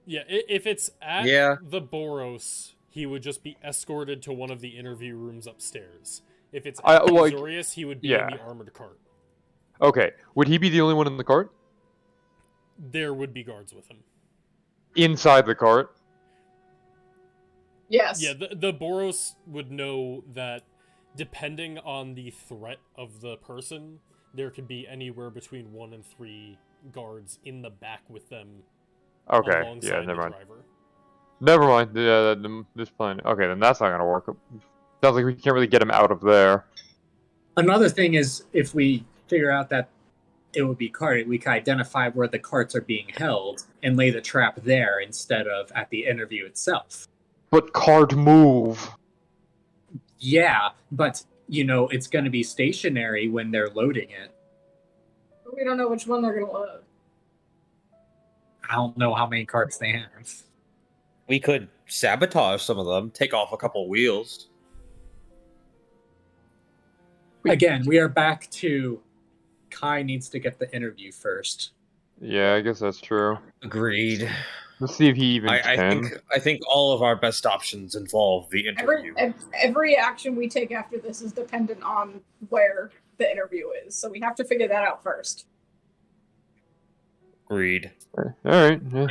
Yeah, if it's at the Boros, he would just be escorted to one of the interview rooms upstairs. If it's at Azorius, he would be in the armored cart. Okay, would he be the only one in the cart? There would be guards with him. Inside the cart? Yes. Yeah, the Boros would know that depending on the threat of the person, there could be anywhere between 1 and 3 guards in the back with them. Okay, yeah, never mind. Never mind, this plan. Okay, then that's not gonna work. Sounds like we can't really get him out of there. Another thing is, if we figure out that it would be carted, we can identify where the carts are being held and lay the trap there instead of at the interview itself. But cart move. Yeah, but, it's going to be stationary when they're loading it. We don't know which one they're going to load. I don't know how many carts they have. We could sabotage some of them, take off a couple wheels. Again, we are back to Kai needs to get the interview first. Yeah, I guess that's true. Agreed. Let's see if he even can. I think all of our best options involve the interview. Every action we take after this is dependent on where the interview is, so we have to figure that out first. Agreed. Alright. Yeah.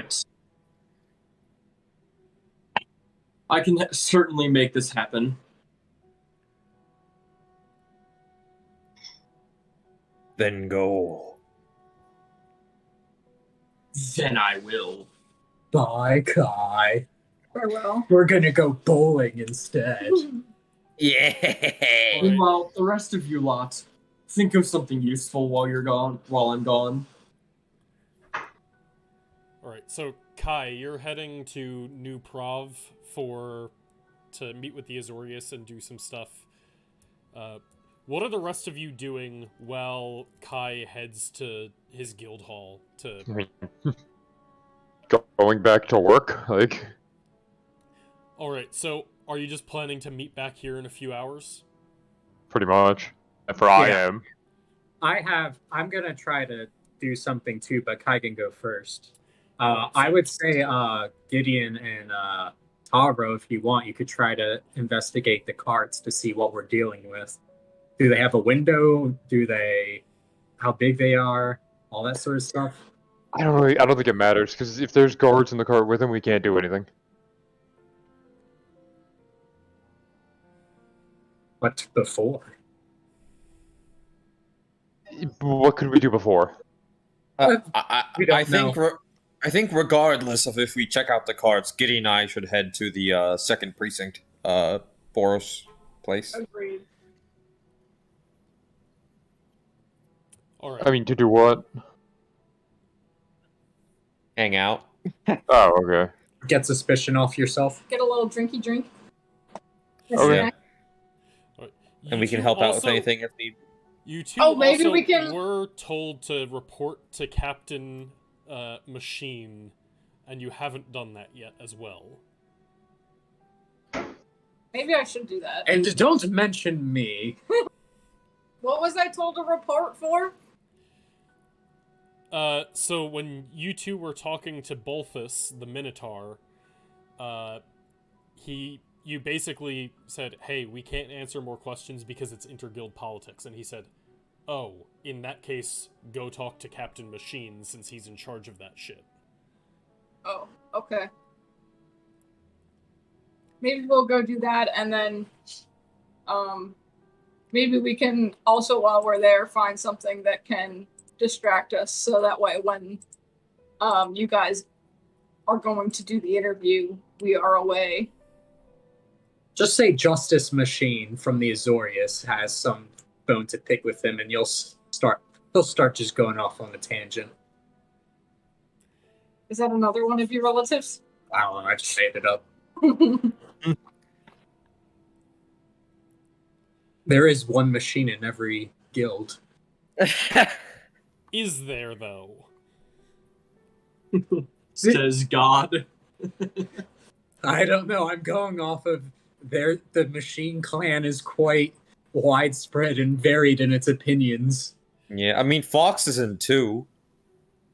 I can certainly make this happen. then go. Then I will. Bye, Kai. Farewell. We're gonna go bowling instead. Yeah. Alright. Meanwhile, the rest of you lot, think of something useful while you're gone. While I'm gone. Alright, so Kai, you're heading to New Prov to meet with the Azorius and do some stuff. What are the rest of you doing while Kai heads to his guild hall to... Going back to work, like... Alright, so are you just planning to meet back here in a few hours? Pretty much. And for I Yeah. am. I'm gonna try to do something too, but Kai can go first. I would say Gideon and Taro, if you want, you could try to investigate the carts to see what we're dealing with. Do they have a window? How big they are? All that sort of stuff. I don't think it matters, because if there's guards in the cart with him, we can't do anything. But before? What could we do before? I think regardless of if we check out the cards, Giddy and I should head to the second precinct, Boros place. Agreed. Alright. I mean, to do what? Hang out. Oh, okay. Get suspicion off yourself. Get a little drinky drink. Okay. And we can help out with anything if need. You two Oh, maybe also we can- were told to report to Captain Machine, and you haven't done that yet as well. Maybe I should do that. And don't mention me. What was I told to report for? So when you two were talking to Bolthus, the Minotaur, you basically said, hey, we can't answer more questions because it's interguild politics. And he said, oh, in that case, go talk to Captain Machine since he's in charge of that shit. Oh, okay. Maybe we'll go do that, and then, maybe we can also, while we're there, find something that can distract us, so that way when, you guys are going to do the interview, we are away. Just say Justice Machine from the Azorius has some bone to pick with him, and he'll start just going off on a tangent. Is that another one of your relatives? I don't know, I just made it up. There is one machine in every guild. Is there, though? Says God. I don't know, I'm going off of the machine clan is quite widespread and varied in its opinions. Yeah, I mean, Fawks is in too.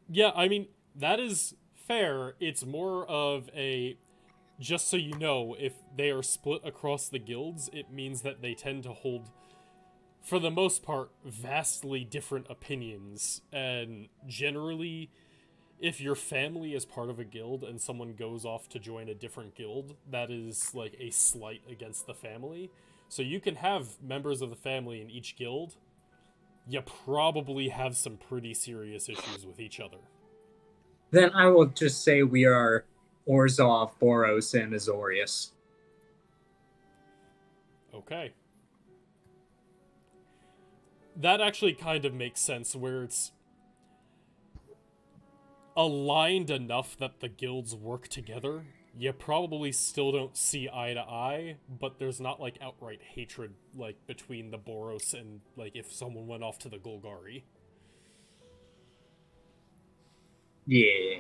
Yeah, I mean, that is fair. It's more of a... Just so you know, if they are split across the guilds, it means that they tend to hold, for the most part, vastly different opinions. And generally, if your family is part of a guild and someone goes off to join a different guild, that is like a slight against the family. So you can have members of the family in each guild. You probably have some pretty serious issues with each other. Then I will just say we are Orzhov, Boros, and Azorius. Okay. That actually kind of makes sense, where it's aligned enough that the guilds work together. You probably still don't see eye to eye, but there's not, like, outright hatred, like, between the Boros and, like, if someone went off to the Golgari. Yeah.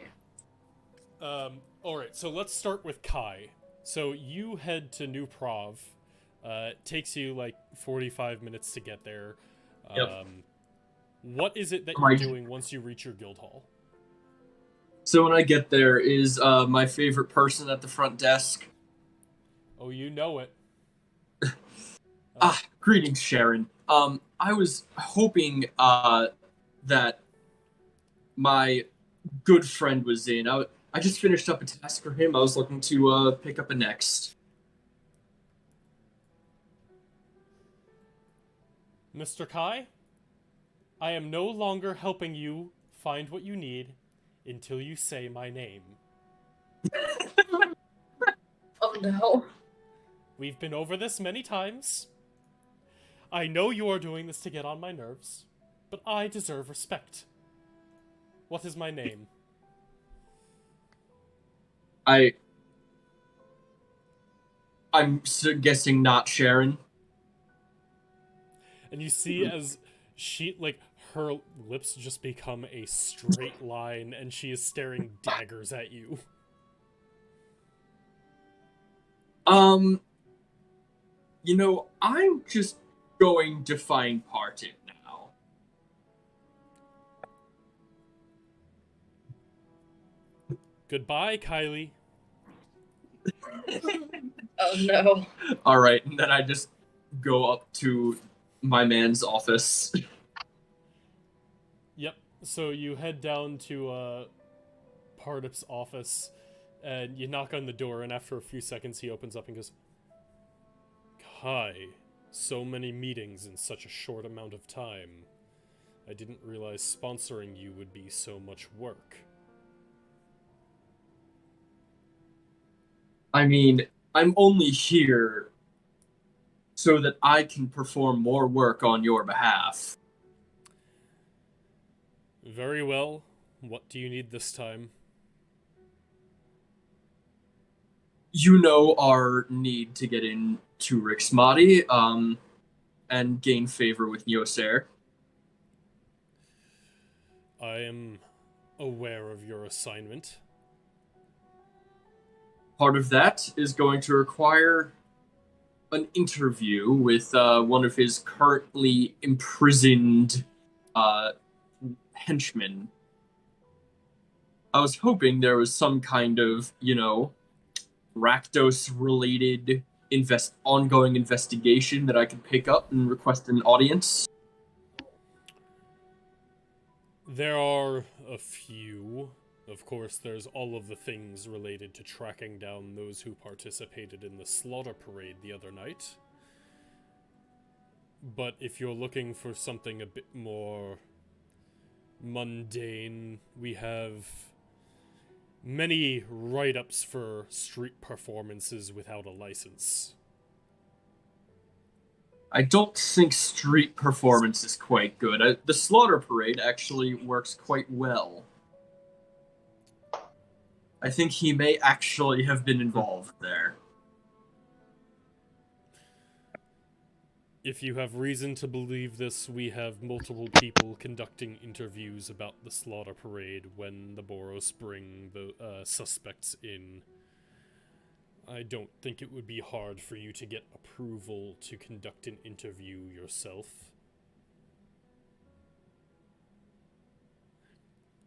Alright, so let's start with Kai. So you head to New Prov. It takes you, like, 45 minutes to get there. Yep. What is it that you're doing once you reach your guild hall? So when I get there is my favorite person at the front desk. Oh, you know it. Greetings, Sharon. I was hoping that my good friend was in. I just finished up a task for him. I was looking to pick up a next. Mr. Kai? I am no longer helping you find what you need until you say my name. Oh no. We've been over this many times. I know you are doing this to get on my nerves, but I deserve respect. What is my name? I'm guessing not Sharon. And you see as she, like, her lips just become a straight line and she is staring daggers at you. You know, I'm just going to find part it now. Goodbye, Kylie. Oh no. Alright, and then I just go up to my man's office. Yep, so you head down to Pardip's office, and you knock on the door, and after a few seconds he opens up and goes, "Hi, so many meetings in such a short amount of time. I didn't realize sponsoring you would be so much work." I mean, I'm only here so that I can perform more work on your behalf. Very well. What do you need this time? You know our need to get into Rixmati, and gain favor with Neoser. I am aware of your assignment. Part of that is going to require an interview with one of his currently imprisoned henchmen. I was hoping there was some kind of, Rakdos-related ongoing investigation that I could pick up and request an audience. There are a few. Of course, there's all of the things related to tracking down those who participated in the slaughter parade the other night. But if you're looking for something a bit more mundane, we have many write-ups for street performances without a license. I don't think street performance is quite good. The slaughter parade actually works quite well. I think he may actually have been involved there. If you have reason to believe this, we have multiple people conducting interviews about the slaughter parade when the Boros bring the suspects in. I don't think it would be hard for you to get approval to conduct an interview yourself.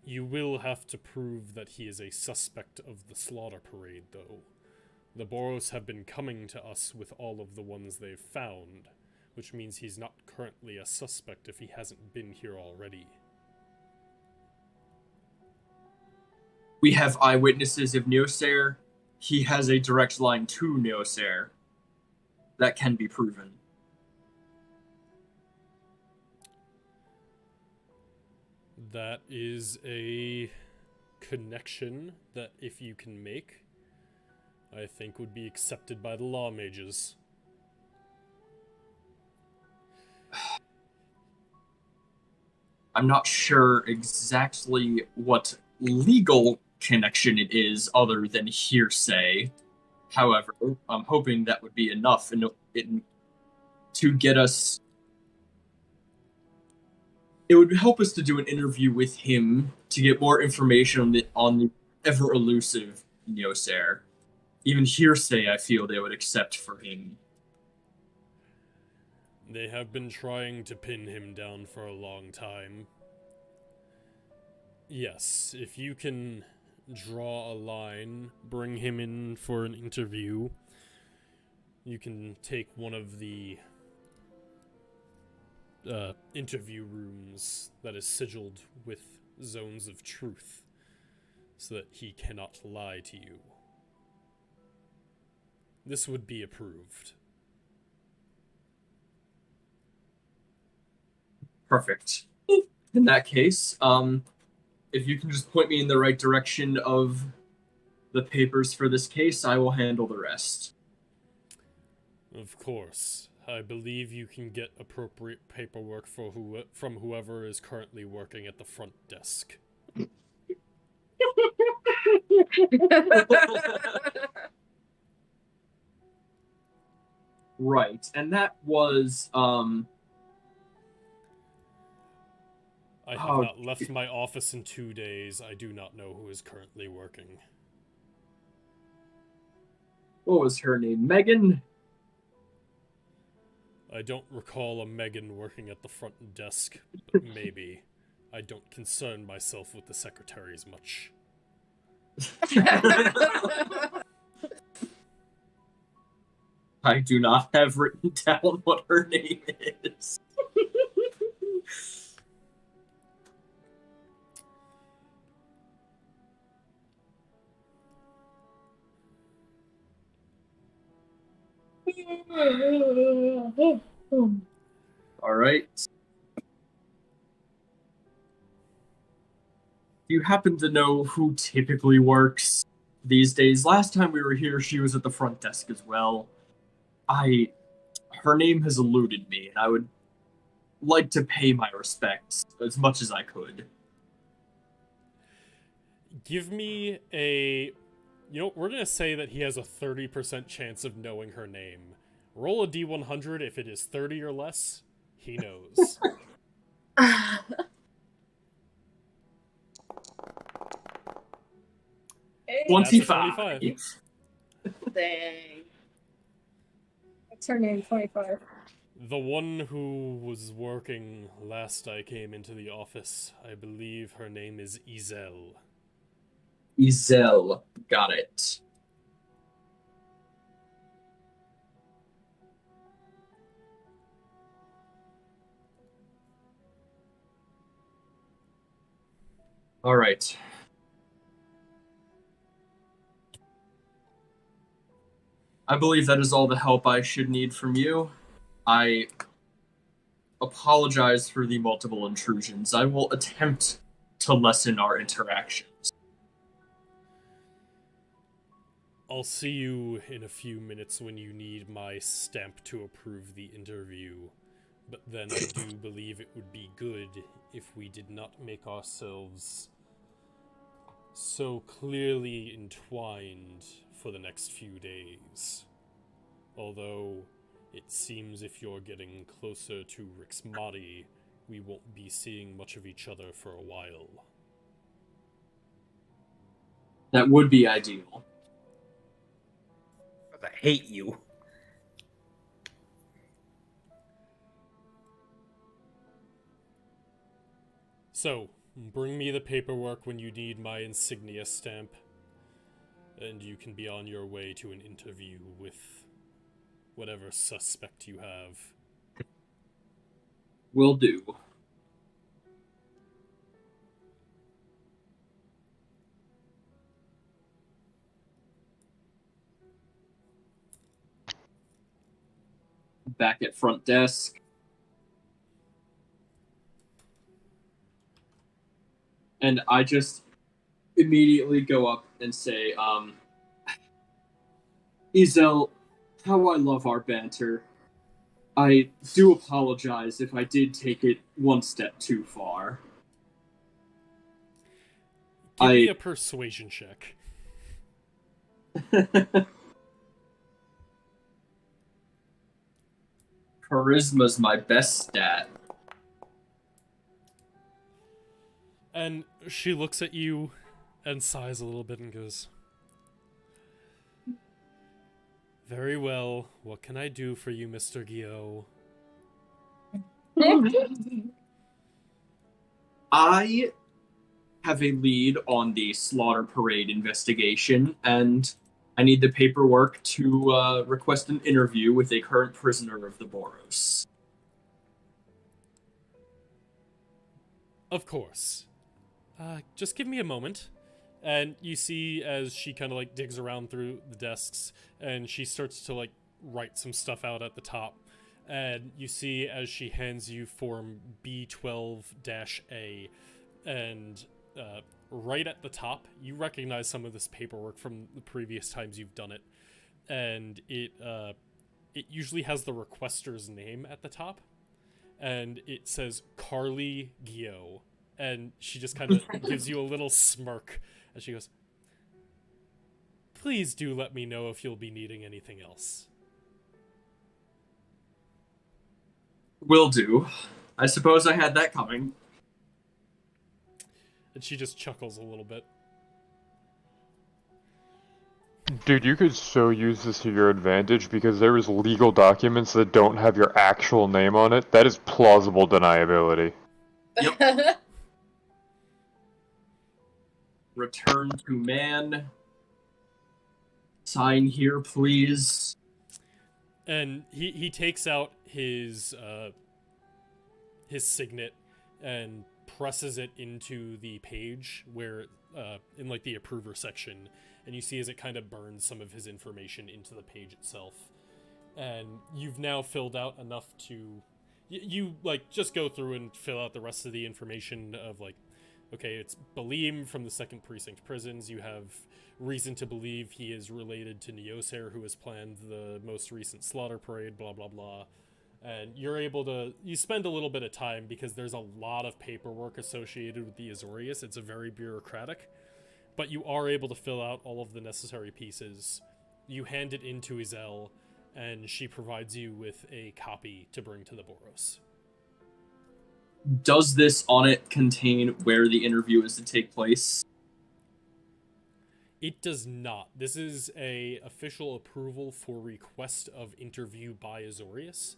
You will have to prove that he is a suspect of the slaughter parade, though. The Boros have been coming to us with all of the ones they've found, which means he's not currently a suspect if he hasn't been here already. We have eyewitnesses of Neoser. He has a direct line to Neoser. That can be proven. That is a connection that, if you can make, I think would be accepted by the law mages. I'm not sure exactly what legal connection it is other than hearsay. However, I'm hoping that would be enough to get us... It would help us to do an interview with him to get more information on the ever-elusive Neoser. Even hearsay, I feel they would accept for him. They have been trying to pin him down for a long time. Yes, if you can draw a line, bring him in for an interview, you can take one of the interview rooms that is sigiled with zones of truth, so that he cannot lie to you. This would be approved. Perfect. In that case, if you can just point me in the right direction of the papers for this case, I will handle the rest. Of course. I believe you can get appropriate paperwork for from whoever is currently working at the front desk. Right, and that was, I have not left my office in 2 days. I do not know who is currently working. What was her name? Megan? I don't recall a Megan working at the front desk, but maybe. I don't concern myself with the secretaries much. I do not have written down what her name is. All right. Do you happen to know who typically works these days? Last time we were here, she was at the front desk as well. Her name has eluded me, and I would like to pay my respects as much as I could. Give me a... You know, we're going to say that he has a 30% chance of knowing her name. Roll a D100. If it is 30 or less, he knows. 25. Dang. What's her name? 25. The one who was working last I came into the office, I believe her name is Izel. Izel. Got it. All right. I believe that is all the help I should need from you. I apologize for the multiple intrusions. I will attempt to lessen our interactions. I'll see you in a few minutes when you need my stamp to approve the interview. But then I do believe it would be good if we did not make ourselves so clearly entwined for the next few days. Although, it seems if you're getting closer to Rixmati, we won't be seeing much of each other for a while. That would be ideal. I hate you. So, bring me the paperwork when you need my insignia stamp, and you can be on your way to an interview with whatever suspect you have. Will do. Back at front desk. And I just immediately go up and say, Izel, how I love our banter. I do apologize if I did take it one step too far. Give me a persuasion check. Charisma's my best stat. And she looks at you and sighs a little bit and goes, "Very well. What can I do for you, Mr. Guillot?" I have a lead on the slaughter parade investigation, and I need the paperwork to request an interview with a current prisoner of the Boros. Of course. Just give me a moment. And you see as she kind of like digs around through the desks and she starts to like write some stuff out at the top. And you see as she hands you form B12-A, and right at the top, you recognize some of this paperwork from the previous times you've done it, and it usually has the requester's name at the top, and it says Carly Gio, and she just kind of gives you a little smirk as she goes, "Please do let me know if you'll be needing anything else." Will do. I suppose I had that coming. And she just chuckles a little bit. Dude, you could so use this to your advantage because there is legal documents that don't have your actual name on it. That is plausible deniability. Return to man. Sign here, please. And he takes out his signet and presses it into the page where in like the approver section, and you see as it kind of burns some of his information into the page itself. And you've now filled out enough to you like just go through and fill out the rest of the information of like, okay, it's Balim from the 2nd Precinct prisons. You have reason to believe he is related to Neoser, who has planned the most recent slaughter parade, blah, blah, blah. And you're able to... You spend a little bit of time because there's a lot of paperwork associated with the Azorius. It's a very bureaucratic. But you are able to fill out all of the necessary pieces. You hand it in to Izel, and she provides you with a copy to bring to the Boros. Does this on it contain where the interview is to take place? It does not. This is a official approval for request of interview by Azorius.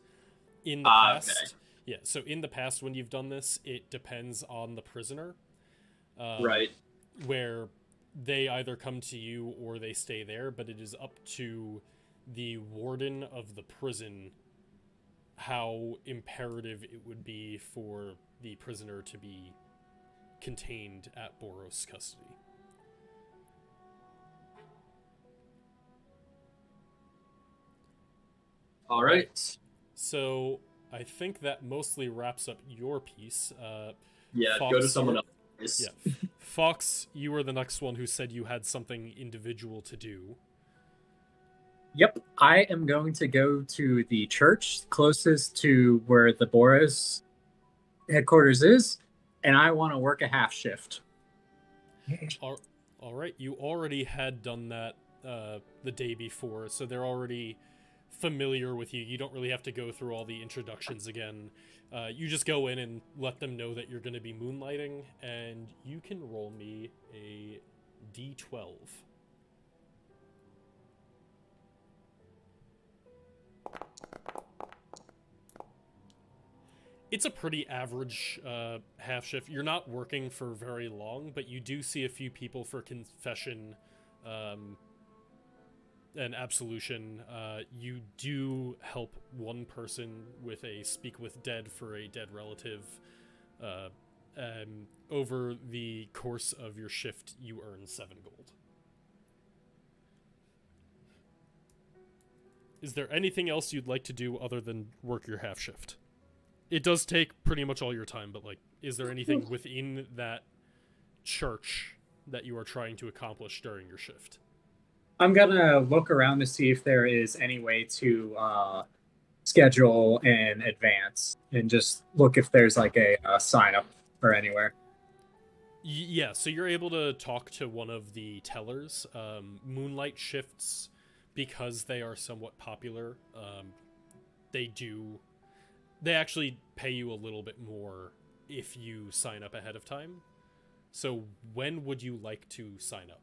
In the past, okay. Yeah. So in the past, when you've done this, it depends on the prisoner, Right. where they either come to you or they stay there. But it is up to the warden of the prison how imperative it would be for the prisoner to be contained at Boros custody. All right. So I think that mostly wraps up your piece. Yeah, Fawks, go to someone else. Yeah. Fawks, you were the next one who said you had something individual to do. Yep, I am going to go to the church closest to where the Boros headquarters is, and I want to work a half shift. All right, you already had done that the day before, so they're already familiar with you. You don't really have to go through all the introductions again. You just go in and let them know that you're going to be moonlighting, and you can roll me a D12. It's a pretty average half shift. You're not working for very long, but you do see a few people for confession and absolution. You do help one person with a speak with dead for a dead relative. And over the course of your shift, you earn 7 gold. Is there anything else you'd like to do other than work your half shift? It does take pretty much all your time, but like, is there anything within that church that you are trying to accomplish during your shift? I'm gonna look around to see if there is any way to schedule in advance and just look if there's like a sign up or anywhere. Yeah, so you're able to talk to one of the tellers. Moonlight shifts, because they are somewhat popular, they actually pay you a little bit more if you sign up ahead of time. So when would you like to sign up?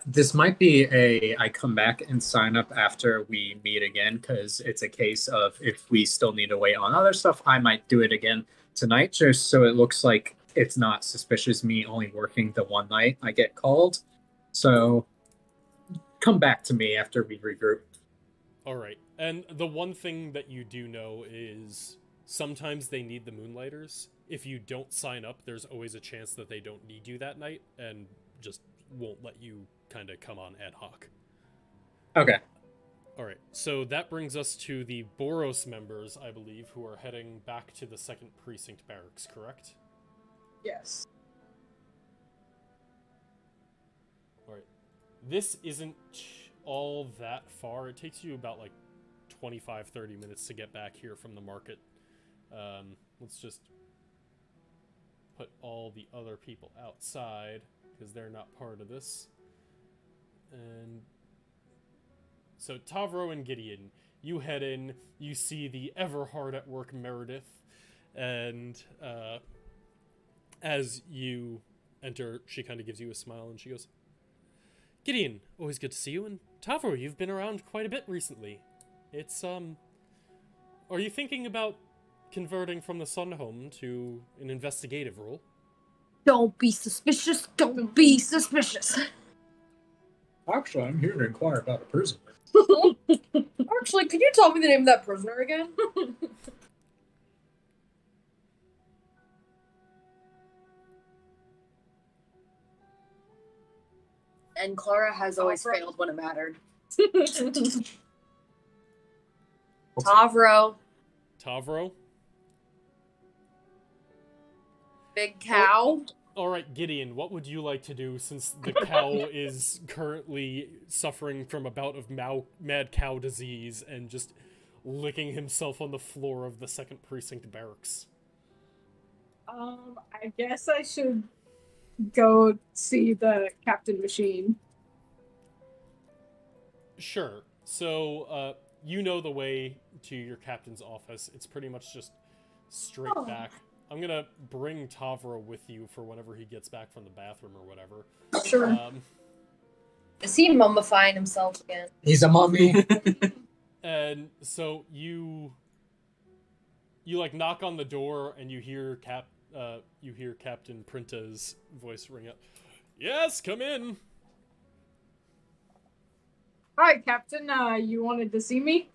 This might be I come back and sign up after we meet again, because it's a case of if we still need to wait on other stuff, I might do it again tonight, just so it looks like it's not suspicious me only working the one night I get called. So come back to me after we regroup. All right. And the one thing that you do know is sometimes they need the Moonlighters. If you don't sign up, there's always a chance that they don't need you that night and just won't let you kind of come on ad hoc. Okay. Alright, so that brings us to the Boros members, I believe, who are heading back to the 2nd Precinct barracks, correct? Yes. Alright. This isn't all that far. It takes you about, like, 25-30 minutes to get back here from the market. Let's just put all the other people outside, because they're not part of this. And so Tavro and Gideon, you head in, you see the ever hard at work Meredith, and as you enter, she kind of gives you a smile and she goes, Gideon, always good to see you, and Tavro, you've been around quite a bit recently. It's, are you thinking about converting from the Sun Home to an investigative role? Don't be suspicious. Don't be suspicious. Actually, I'm here to inquire about a prisoner. Actually, could you tell me the name of that prisoner again? And Clara has always failed when it mattered. Tavro. Tavro? Big cow. Alright, Gideon, what would you like to do since the cow is currently suffering from a bout of mad cow disease and just licking himself on the floor of the 2nd Precinct barracks? I guess I should go see the Captain Machine. Sure. So, you know the way to your captain's office. It's pretty much just straight back. I'm gonna bring Tavro with you for whenever he gets back from the bathroom or whatever. Sure. Is he mummifying himself again? He's a mummy. And so you like knock on the door and you hear Captain Printa's voice ring out. Yes, come in. Hi, Captain. You wanted to see me?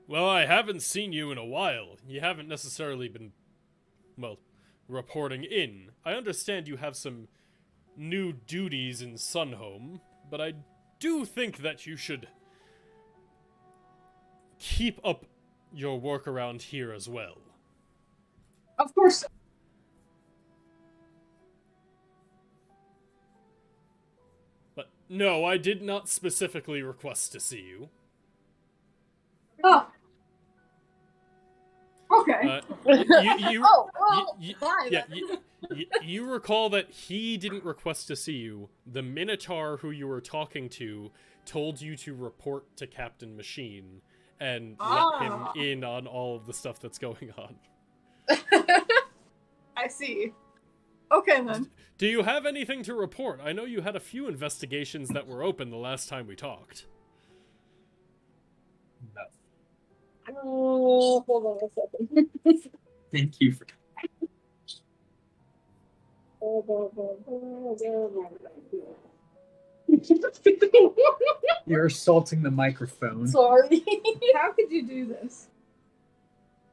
Well, I haven't seen you in a while. You haven't necessarily been, well, reporting in. I understand you have some new duties in Sunhome, but I do think that you should keep up your work around here as well. Of course. But no, I did not specifically request to see you. Oh. Okay. You recall that he didn't request to see you. The Minotaur who you were talking to told you to report to Captain Machine and let him in on all of the stuff that's going on. I see. Okay, then. Do you have anything to report? I know you had a few investigations that were open the last time we talked. No. Oh, hold on a second. Thank you for. You're assaulting the microphone. Sorry. How could you do this?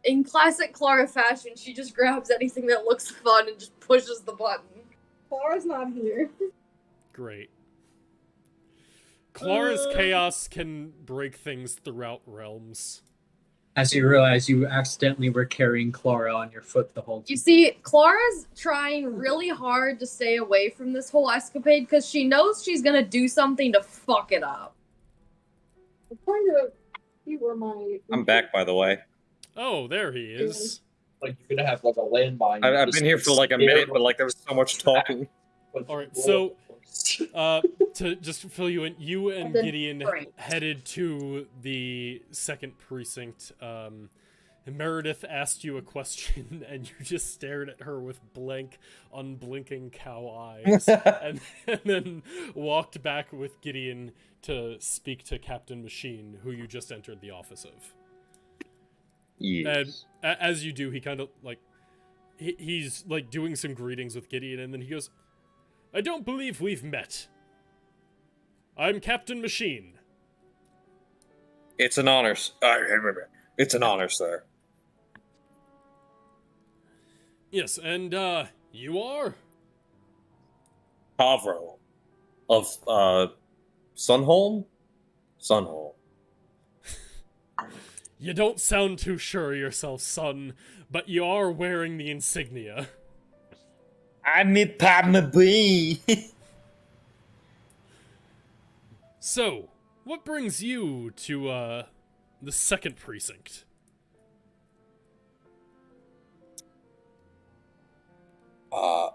In classic Clara fashion, she just grabs anything that looks fun and just pushes the button. Clara's not here. Great. Clara's chaos can break things throughout realms. As you realize, you accidentally were carrying Clara on your foot the whole time. You see, Clara's trying really hard to stay away from this whole escapade because she knows she's gonna do something to fuck it up. I'm trying to see where my... I'm back, by the way. Oh, there he is. Like, you're gonna have, like, a landmine. I've been here for, like, a minute, but, like, there was so much talking. Alright, so, to just fill you in, you and Gideon headed to the 2nd Precinct. Meredith asked you a question, and you just stared at her with blank, unblinking cow eyes, and then walked back with Gideon to speak to Captain Machine, who you just entered the office of. Yes. And as you do, he kind of, like, he's, like, doing some greetings with Gideon, and then he goes, I don't believe we've met. I'm Captain Machine. It's an honor. It's an honor, sir. Yes, and, you are? Tavro of, Sunholm? Sunhole. You don't sound too sure of yourself, son, but you are wearing the insignia. I'm a Padma Bee. So, what brings you to, the second precinct? I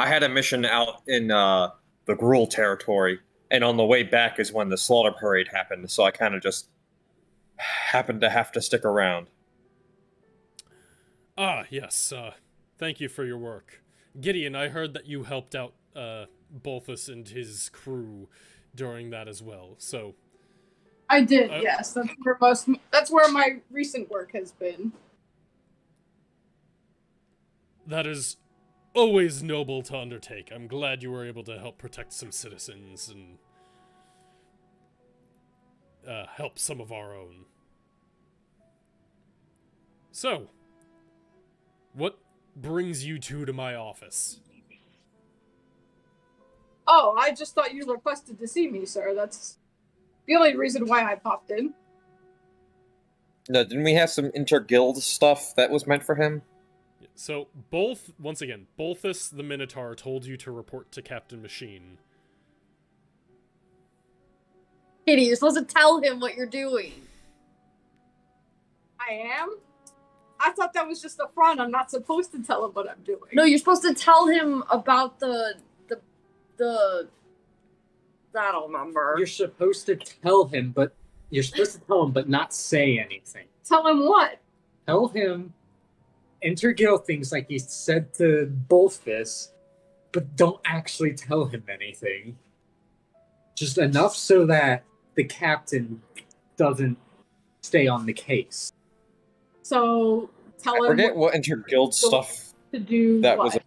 had a mission out in, the Gruul territory, and on the way back is when the slaughter parade happened, so I kind of just happened to have to stick around. Ah, yes, thank you for your work. Gideon, I heard that you helped out, Bolthus and his crew during that as well, so... I did, yes. That's where my recent work has been. That is always noble to undertake. I'm glad you were able to help protect some citizens and help some of our own. So, what brings you two to my office? Oh, I just thought you requested to see me, sir. That's the only reason why I popped in. No, didn't we have some inter-guild stuff that was meant for him? So, once again, Bolthus the Minotaur told you to report to Captain Machine. Kitty, you're supposed to tell him what you're doing. I am? I thought that was just a front. I'm not supposed to tell him what I'm doing. No, you're supposed to tell him about the I don't remember. You're supposed to tell him, but not say anything. Tell him what? Tell him interguild things like you said to Bolthus, but don't actually tell him anything. Just enough so that the captain doesn't stay on the case. So tell him. I forget what interguild stuff to do. That what? was.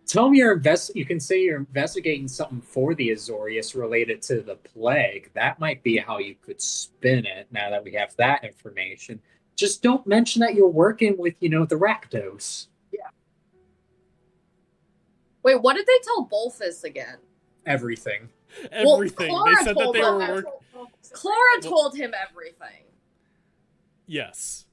Tell him you can say you're investigating something for the Azorius related to the plague. That might be how you could spin it now that we have that information. Just don't mention that you're working with, the Rakdos. Yeah. Wait, what did they tell Bolthus again? Everything. Everything. Well, they said that they were working. Clara told him everything. Yes.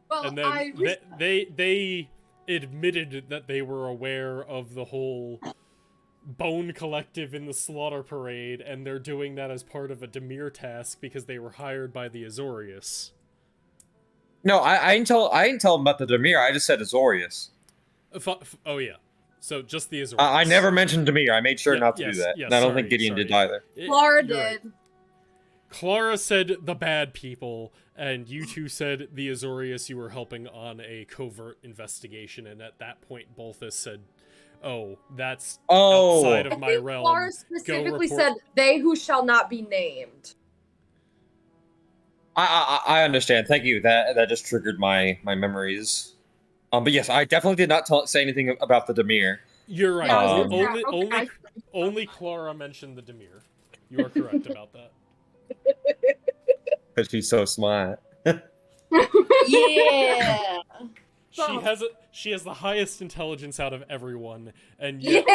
Well, And then they admitted that they were aware of the whole Bone Collective in the Slaughter Parade, and they're doing that as part of a Demir task because they were hired by the Azorius. No, I didn't tell him about the Demir. I just said Azorius. Oh yeah, so just the Azorius. I never mentioned Demir. I made sure not to do that. Yes, and I don't think Gideon did either. Clara You're did. right. Clara said the bad people, and you two said the Azorius. You were helping on a covert investigation, and at that point, Bolthus said, "Oh, that's outside of my realm." Clara specifically Go report- said, "They who shall not be named." I understand. Thank you. That just triggered my memories. But yes, I definitely did not say anything about the Demir. You're right. Yeah, Only Clara mentioned the Demir. You are correct about that. Because she's so smart. Yeah. She has the highest intelligence out of everyone, and yet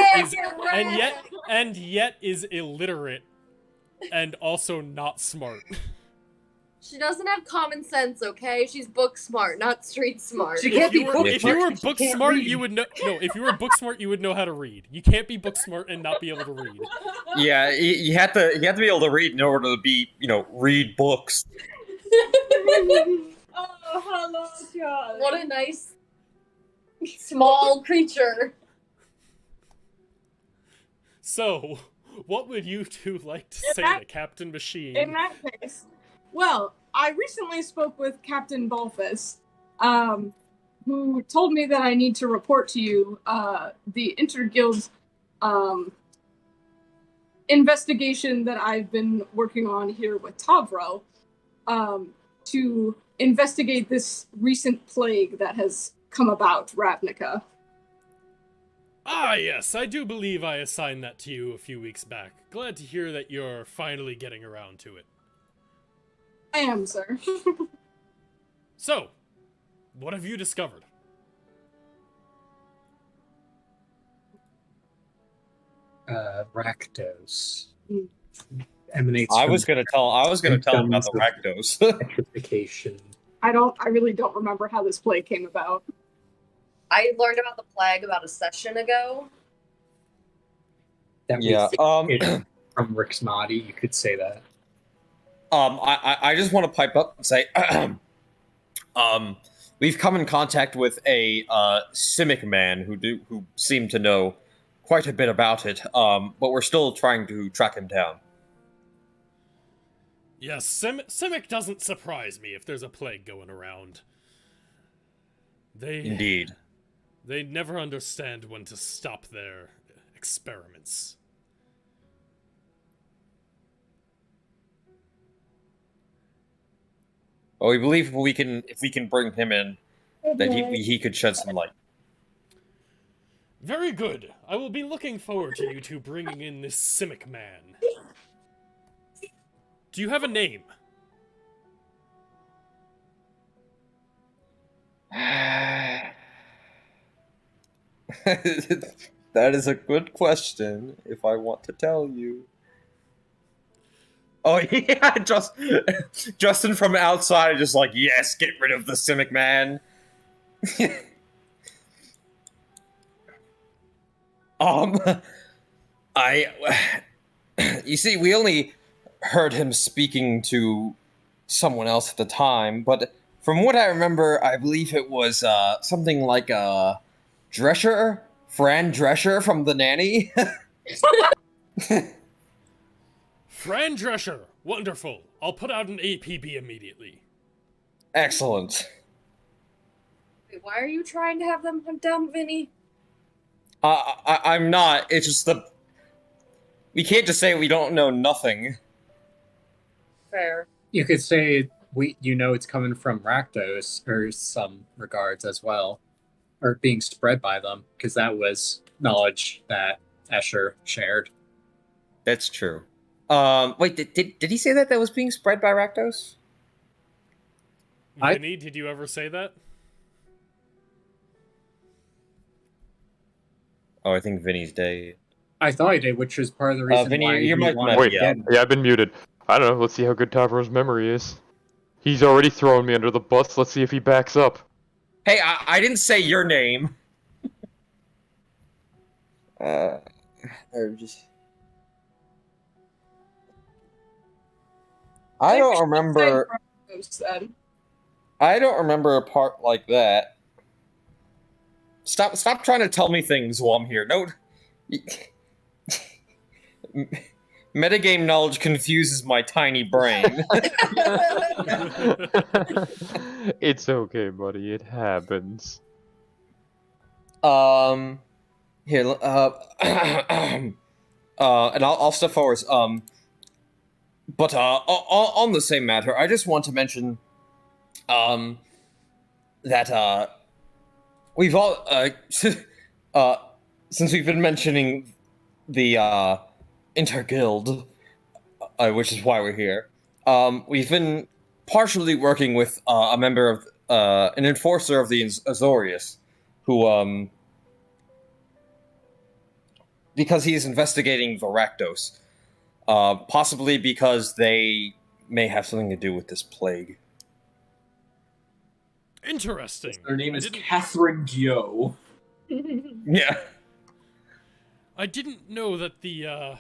is illiterate, and also not smart. She doesn't have common sense, okay? She's book smart, not street smart. She can't be book If you were smart. book smart, you would know. No, if you were book smart, you would know how to read. You can't be book smart and not be able to read. Yeah, you have to be able to read in order to be, read books. Oh, hello, John. What a nice small creature. So, what would you two like to say to Captain Machine? In that case, well, I recently spoke with Captain Bolthus, who told me that I need to report to you the Interguild's investigation that I've been working on here with Tavro to investigate this recent plague that has come about, Ravnica. Ah, yes, I do believe I assigned that to you a few weeks back. Glad to hear that you're finally getting around to it. I am, sir. So, what have you discovered? Rakdos Mm. emanates. I from was gonna tell him about the symptoms Rakdos. of petrification. I really don't remember how this play came about. I learned about the plague about a session ago. That Yeah, we from Rixmati, you could say that. I just want to pipe up and say, we've come in contact with a Simic man who seemed to know quite a bit about it, but we're still trying to track him down. Yes, Simic doesn't surprise me if there's a plague going around. Indeed. They never understand when to stop their experiments. Well, we believe if we can bring him in, that he could shed some light. Very good. I will be looking forward to you two bringing in this Simic man. Do you have a name? That is a good question, if I want to tell you. Oh yeah, Justin from outside just like, yes, get rid of the Simic man. You see, we only heard him speaking to someone else at the time, but from what I remember, I believe it was something like Drescher, Fran Drescher from The Nanny. Fran Drescher. Wonderful. I'll put out an APB immediately. Excellent. Wait, why are you trying to have them hunt down Vinny? I'm not. It's just we can't just say we don't know nothing. Fair. You could say it's coming from Rakdos, or some regards as well, or being spread by them, because that was knowledge that Escher shared. That's true. Wait, did he say that was being spread by Rakdos? Vinny, did you ever say that? Oh, I think Vinny's dead. I thought he did, which was part of the reason Vinny, why your he mic wanted might Wait, to be get yeah, I've been muted. I don't know, let's see how good Tavro's memory is. He's already thrown me under the bus, let's see if he backs up. Hey, I didn't say your name. I don't remember. I don't remember a part like that. Stop trying to tell me things while I'm here. No. Metagame knowledge confuses my tiny brain. It's okay, buddy, it happens. Here, and I'll step forward. But on the same matter, I just want to mention, that we've all since we've been mentioning the Interguild, which is why we're here. We've been partially working with a member of an enforcer of the Azorius, who because he's investigating the Rakdos. Possibly because they may have something to do with this plague. Interesting. Her name is Catherine Gyo. Yeah. I didn't know that the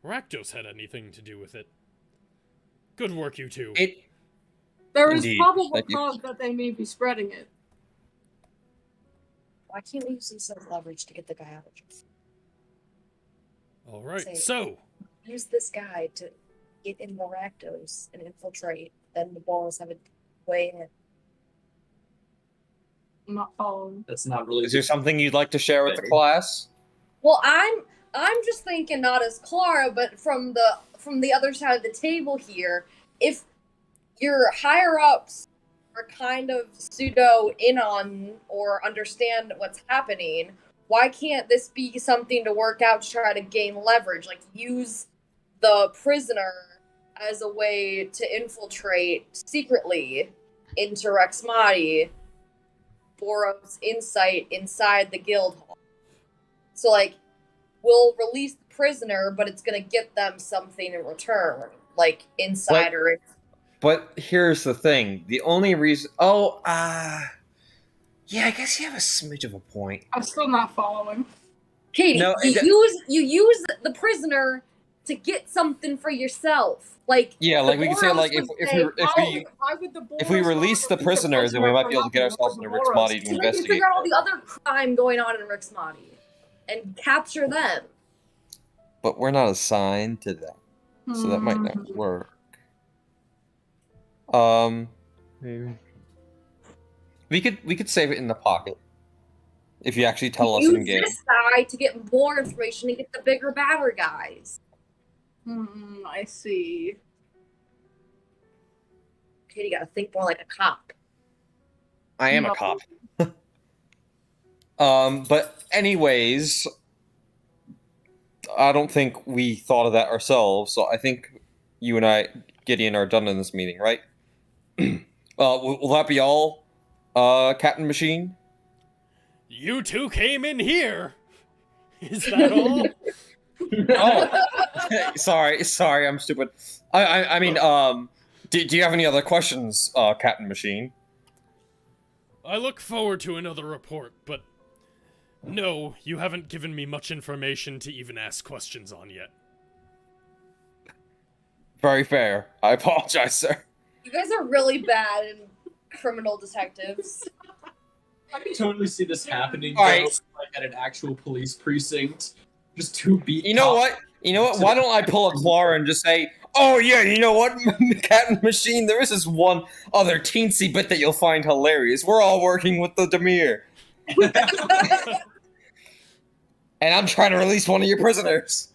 Rakdos had anything to do with it. Good work, you two. There is Indeed. probable Thank you. cause that they may be spreading it. Why can't we use some leverage to get the guy out? All right, Say- so Use this guy to get in the Rakdos and infiltrate. Then the Boros have a way in. I'm not following. That's not really. Is there something you'd like to share with the class? Well, I'm just thinking not as Clara, but from the other side of the table here. If your higher ups are kind of pseudo in on or understand what's happening, why can't this be something to work out to try to gain leverage? Like, use the prisoner as a way to infiltrate secretly into Rexmati, Boros' insight inside the guildhall. So, like, we'll release the prisoner, but it's gonna get them something in return, like insider. But here's the thing: the only reason. Yeah, I guess you have a smidge of a point. I'm still not following. Katie, No, you use the prisoner to get something for yourself. Like Yeah, like we could say, like if we release the prisoner, then we might be able to get ourselves into Rick's body to so we can investigate. figure out all the other crime going on in Rick's body and capture them. But we're not assigned to that, so that might not work. Maybe. We could save it in the pocket if you actually tell us Use in game. this guy to get more information and get the bigger, badder guys. I see. Katie, you gotta think more like a cop. I am a cop. But anyways, I don't think we thought of that ourselves, so I think you and I, Gideon, are done in this meeting, right? Will that be all, Captain Machine? You two came in here. Is that all? Oh, sorry, I'm stupid. I mean, do you have any other questions, Captain Machine? I look forward to another report, but no, you haven't given me much information to even ask questions on yet. Very fair. I apologize, sir. You guys are really bad in criminal detectives. I can totally see this happening. All right. Like at an actual police precinct, just two beat. You know what? Why don't I pull a Clara and just say, "Oh yeah, you know what, Captain Machine? There is this one other teensy bit that you'll find hilarious. We're all working with the Demir, and I'm trying to release one of your prisoners."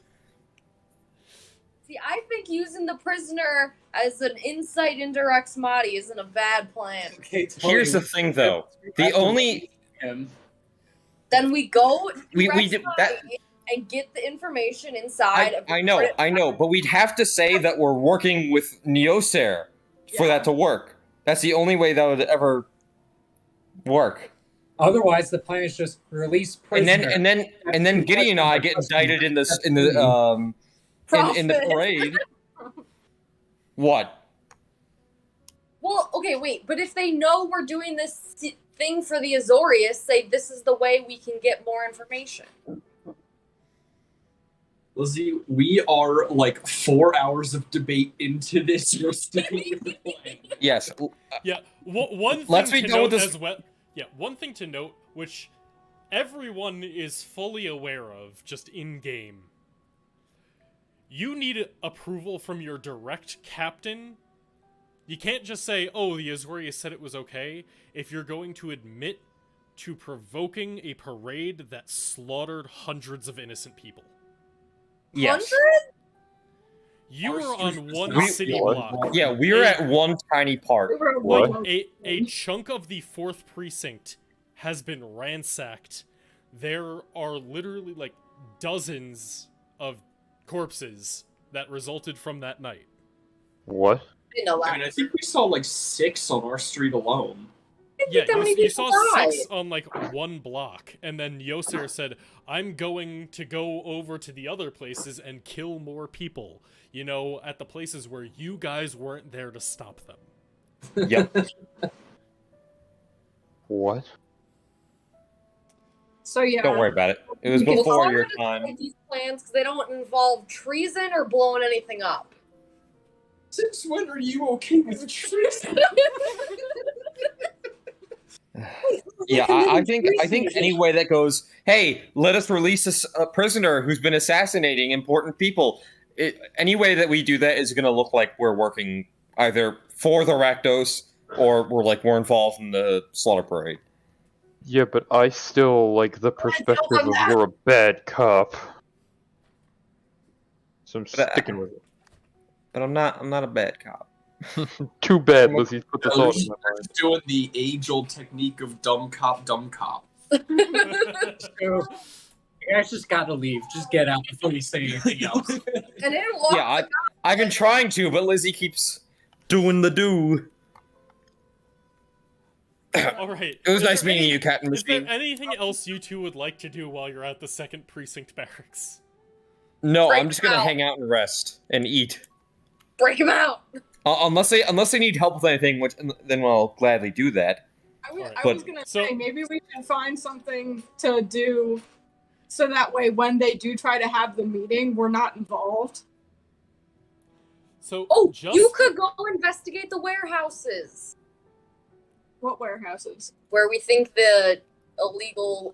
See, I think using the prisoner as an insight into Rex Motti isn't a bad plan. Okay, Here's the thing, though. The only Then we go to we Rex did Motti that. and get the information inside. I know, but we'd have to say that we're working with Neoser for that to work. That's the only way that would ever work. Otherwise, the plan is just release prisoner. And then Gideon and I get indicted in the parade. What? Well, okay, wait, but if they know we're doing this thing for the Azorius, say this is the way we can get more information. Lizzie, we are like 4 hours of debate into this. You're sticking with the plan. Yes. Yeah, one thing Let's be to done note with this. as well. Yeah, one thing to note, which everyone is fully aware of, just in game. You need approval from your direct captain. You can't just say, "Oh, the Azorius said it was okay," if you're going to admit to provoking a parade that slaughtered hundreds of innocent people. Yes. 100? You were on one city block. Yeah, we were at one tiny part. What? A chunk of the 4th precinct has been ransacked. There are literally like dozens of corpses that resulted from that night. What? I didn't know that. I mean, I think we saw like 6 on our street alone. Yeah, that many you saw people died. 6 on like one block, and then Yoser said, "I'm going to go over to the other places and kill more people, you know, at the places where you guys weren't there to stop them." Yep. What? So yeah. Don't worry about it. It was before your time. These plans because they don't involve treason or blowing anything up. Since when are you okay with treason? Yeah, I think any way that goes, hey, let us release a prisoner who's been assassinating important people. Any way that we do that is going to look like we're working either for the Rakdos or we're involved in the slaughter parade. Yeah, but I still like the perspective of you're a bad cop. So I'm sticking with it. But I'm not a bad cop. Too bad, Lizzie. Put this all in my mind. Doing the age-old technique of dumb cop, dumb cop. So, you guys just gotta leave. Just get out before you say anything else. And it walks Yeah, I've been trying to, but Lizzie keeps doing the do. All right. It was Is nice there meeting you, Captain Is there Machine. anything else you two would like to do while you're at the 2nd Precinct Barracks? No, Break I'm just gonna out. hang out and rest and eat. Break him out. Unless they need help with anything, which then I'll gladly do that. I Alright. was gonna So- say maybe we should find something to do, so that way when they do try to have the meeting, we're not involved. So, Oh, just you could go investigate the warehouses What warehouses? where we think the illegal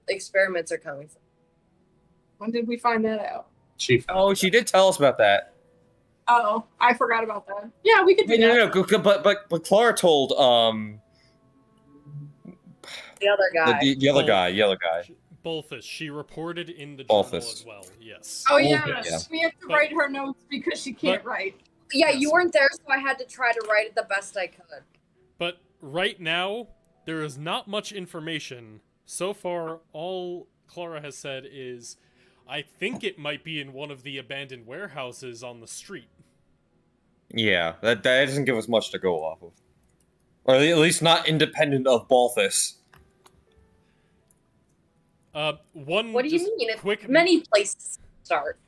experiments are coming from. When did we find that out? Oh, she did tell us about that. Oh, I forgot about that. Yeah, we could do that. No, but Clara told The other guy. the other guy. Bolthus. She reported in the journal Bolthus. as well. Yes. Oh yeah, Yeah. we have to But- write her notes because she can't but- write. Yeah, Yes. you weren't there, so I had to try to write it the best I could. But right now, there is not much information. So far, all Clara has said is, I think it might be in one of the abandoned warehouses on the street. Yeah, that doesn't give us much to go off of. Or at least not independent of Balthus. One. What do you just mean? It's Quick, many places to start.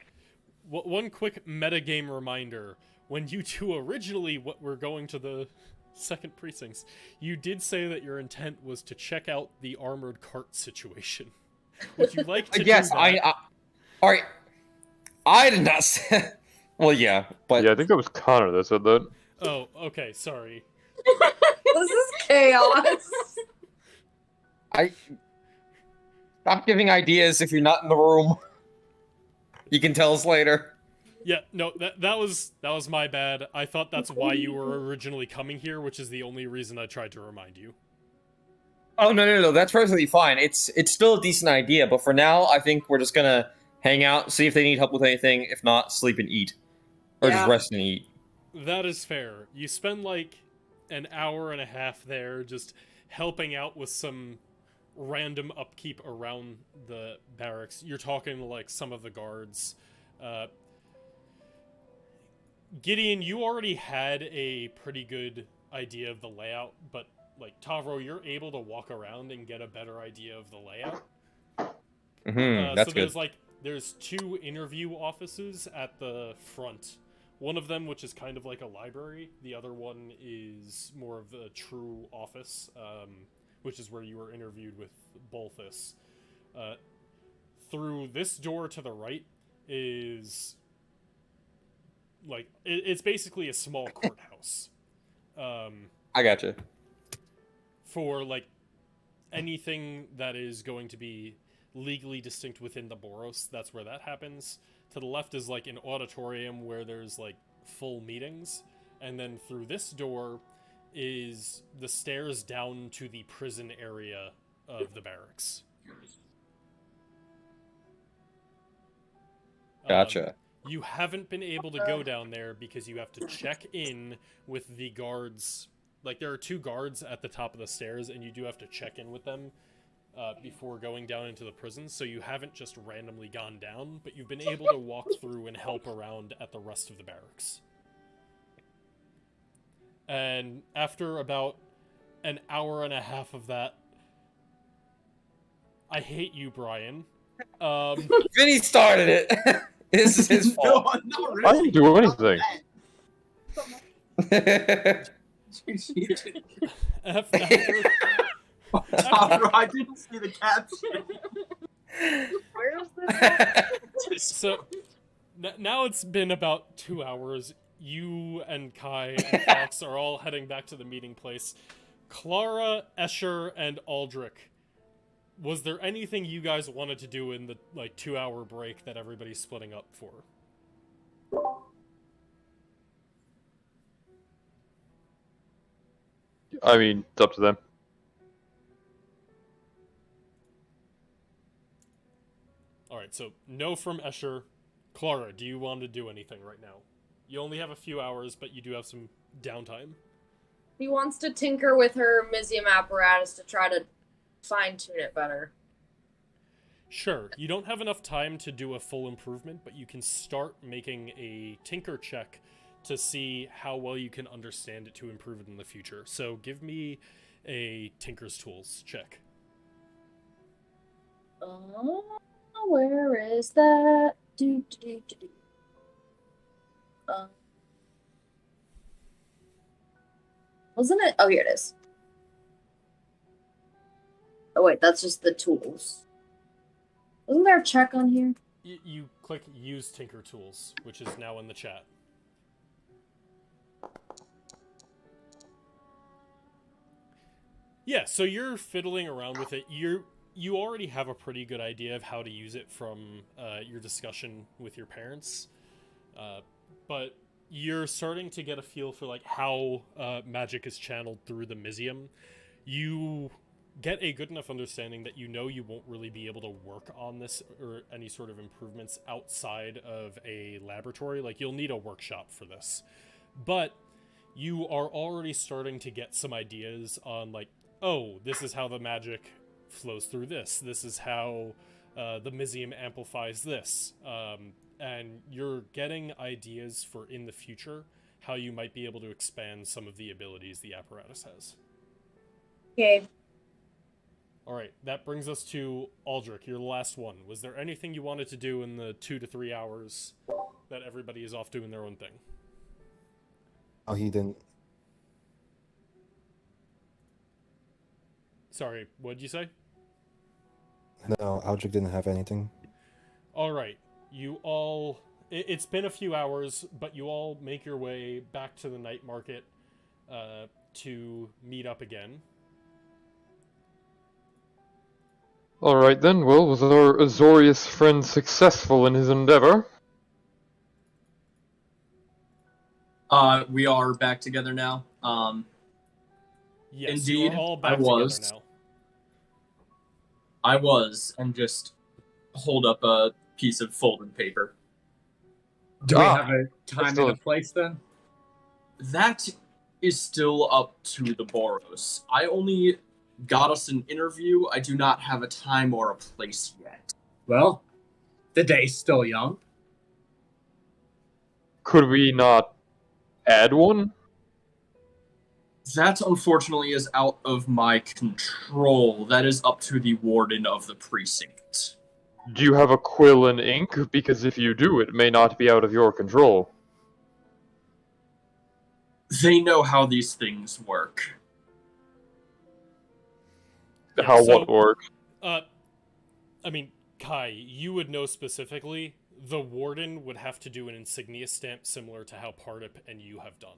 One quick metagame reminder. When you two originally were going to the 2nd Precincts, you did say that your intent was to check out the armored cart situation. Would you like to Yes, do that? all right. I did not say. Well, yeah, but Yeah, I think it was Connor that said that. Oh, okay, sorry. This is chaos. Stop giving ideas if you're not in the room. You can tell us later. Yeah, no, that was my bad. I thought that's why you were originally coming here, which is the only reason I tried to remind you. Oh no, that's perfectly fine. It's still a decent idea, but for now, I think we're just gonna hang out, see if they need help with anything. If not, sleep and eat, or just Yeah. rest and eat. That is fair. You spend like an hour and a half there just helping out with some random upkeep around the barracks. You're talking to like some of the guards. Gideon, you already had a pretty good idea of the layout, but like Tavro, you're able to walk around and get a better idea of the layout. That's so good. there's 2 interview offices at the front. One of them, which is kind of like a library. The other one is more of a true office, which is where you were interviewed with Bolthus. Through this door to the right is like it's basically a small courthouse. I gotcha. For like anything that is going to be legally distinct within the Boros, that's where that happens. To the left is like an auditorium where there's like full meetings, and then through this door is the stairs down to the prison area of the barracks. Gotcha. You haven't been able to go down there because you have to check in with the guards. Like, there are 2 guards at the top of the stairs, and you do have to check in with them before going down into the prison. So you haven't just randomly gone down, but you've been able to walk through and help around at the rest of the barracks. And after about an hour and a half of that, I hate you, Brian. Vinny started it. This is his No, fault. not I really. didn't do anything. Tavro, I didn't see the caption. Where's this? So now it's been about 2 hours. You and Kai and Fawks are all heading back to the meeting place. Clara, Escher, and Aldrich, was there anything you guys wanted to do in the 2-hour break that everybody's splitting up for? I mean, it's up to them. Alright, so no from Escher. Clara, do you want to do anything right now? You only have a few hours, but you do have some downtime. He wants to tinker with her Mizium apparatus to try to fine-tune it better. Sure, you don't have enough time to do a full improvement, but you can start making a tinker check to see how well you can understand it to improve it in the future. So give me a Tinker's Tools check. Where is that? Wasn't it? Oh, here it is. Oh, wait, that's just the tools. Wasn't there a check on here? You click Use Tinker Tools, which is now in the chat. Yeah, so you're fiddling around with it. You already have a pretty good idea of how to use it from your discussion with your parents, but you're starting to get a feel for like how magic is channeled through the Mizium. You get a good enough understanding that you know you won't really be able to work on this or any sort of improvements outside of a laboratory. Like, you'll need a workshop for this. But you are already starting to get some ideas on, like, oh, this is how the magic flows through this. This is how the Mizium amplifies this. And you're getting ideas for, in the future, how you might be able to expand some of the abilities the apparatus has. Okay. All right, that brings us to Aldrich. You're the last one. Was there anything you wanted to do in the 2 to 3 hours that everybody is off doing their own thing? Oh, he didn't. Sorry, what did you say? No, Aldrich didn't have anything. All right, you all... It's been a few hours, but you all make your way back to the night market to meet up again. Alright then, well, was our Azorius friend successful in his endeavor? We are back together now. Yes, indeed, you're all back I was. together now. I was, and just hold up a piece of folded paper. Do we have a time and a place then? That is still up to the Boros. I only got us an interview. I do not have a time or a place yet. Well, the day's still young. Could we not add one? That, unfortunately, is out of my control. That is up to the warden of the precinct. Do you have a quill and ink? Because if you do, it may not be out of your control. They know how these things work. Yeah, How so, what works? I mean, Kai, you would know specifically. The warden would have to do an insignia stamp similar to how Pardip and you have done.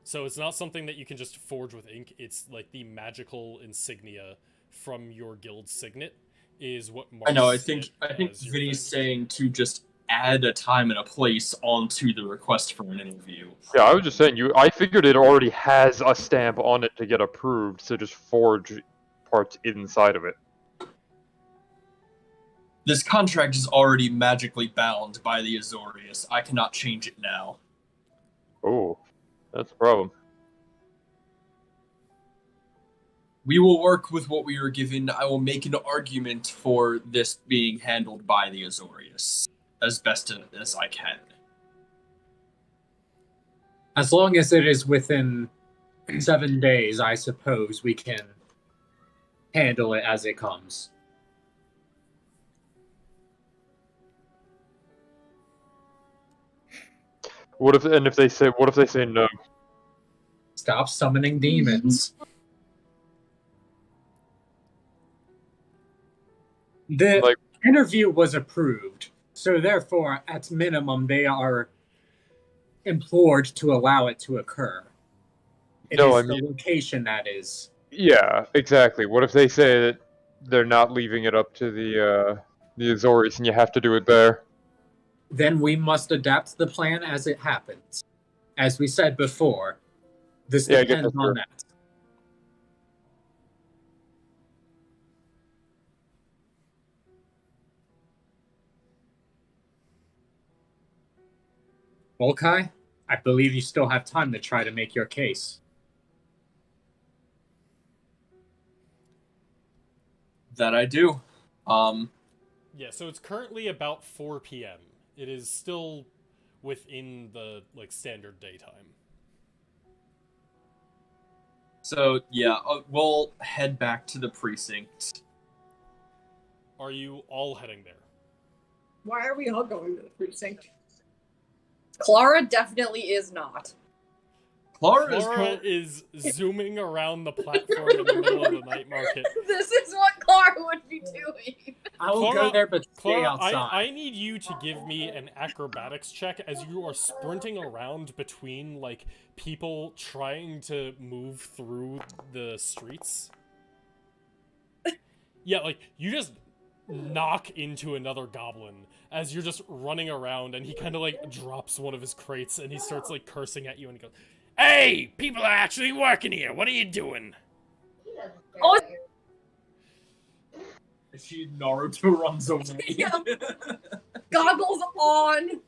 So it's not something that you can just forge with ink. It's like the magical insignia from your guild signet is what marks I know. I it think as your Vinny's thing. saying to just add a time and a place onto the request for an interview. Yeah, I was just saying, I figured it already has a stamp on it to get approved, so just forge parts inside of it. This contract is already magically bound by the Azorius. I cannot change it now. Oh, that's a problem. We will work with what we are given. I will make an argument for this being handled by the Azorius as best as I can. As long as it is within 7 days, I suppose we can handle it as it comes. What if they say no? Stop summoning demons. The interview was approved, so therefore, at minimum, they are implored to allow it to occur. It is the location that is. Yeah, exactly. What if they say that they're not leaving it up to the Azorius and you have to do it there? Then we must adapt the plan as it happens. As we said before, this depends on that. Well, Kai, I believe you still have time to try to make your case. That I do. Yeah, so it's currently about 4 p.m. It is still within the like standard daytime. So yeah, we'll head back to the precinct. Are you all heading there? Why are we all going to the precinct? Clara definitely is not. Clara is zooming around the platform in the middle of the night market. This is what Clara would be doing. I will go there, but stay Clara, outside. I need you to give me an acrobatics check as you are sprinting around between, like, people trying to move through the streets. Yeah, like, you just knock into another goblin as you're just running around, and he kind of, like, drops one of his crates, and he starts, like, cursing at you, and he goes, "Hey, people are actually working here. What are you doing?" Oh, She Naruto runs away. yeah. Goggles on,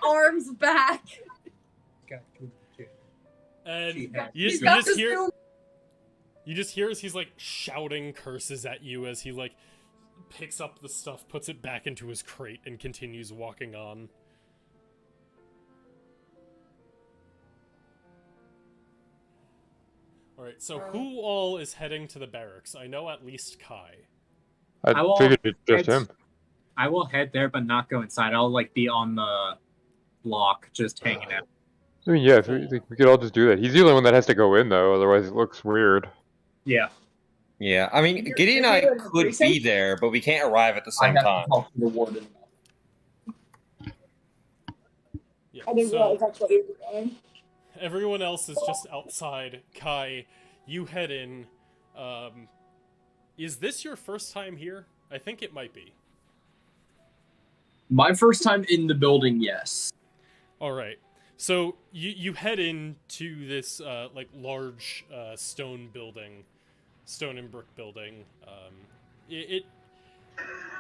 arms back. And He's you got just this hear new- you just hear as he's like shouting curses at you as he like picks up the stuff, puts it back into his crate, and continues walking on. Alright, so who all is heading to the barracks? I know at least Kai. I figured it's just him. I will head there, but not go inside. I'll like be on the block, just hanging out. I mean, yeah, we could all just do that. He's the only one that has to go in, though, otherwise it looks weird. Yeah. Yeah, I mean, Gideon and I could be there, but we can't arrive at the I same have time. to talk to the warden. Yeah, I didn't realize that's what you were doing. everyone else is just outside. Kai, you head in. Is this your first time here? I think it might be. My first time in the building, yes. Alright. So you head into this like large stone building, stone and brick building. It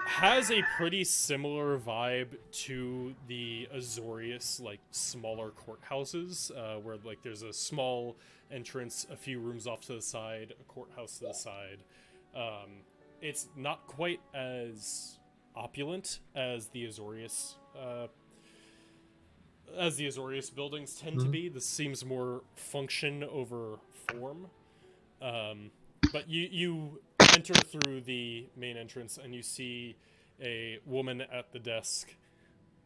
has a pretty similar vibe to the Azorius like smaller courthouses, where like there's a small entrance, a few rooms off to the side, a courthouse to the side. It's not quite as opulent as the Azorius buildings tend to be. This seems more function over form. But you enter through the main entrance and you see a woman at the desk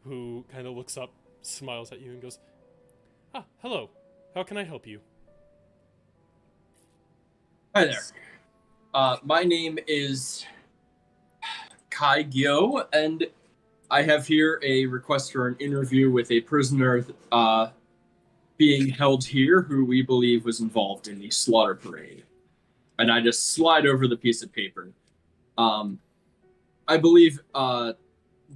who kind of looks up, smiles at you, and goes, "Ah, hello. How can I help you?" Hi there. My name is Kai Gyo, and I have here a request for an interview with a prisoner being held here who we believe was involved in the slaughter parade. And I just slide over the piece of paper. I believe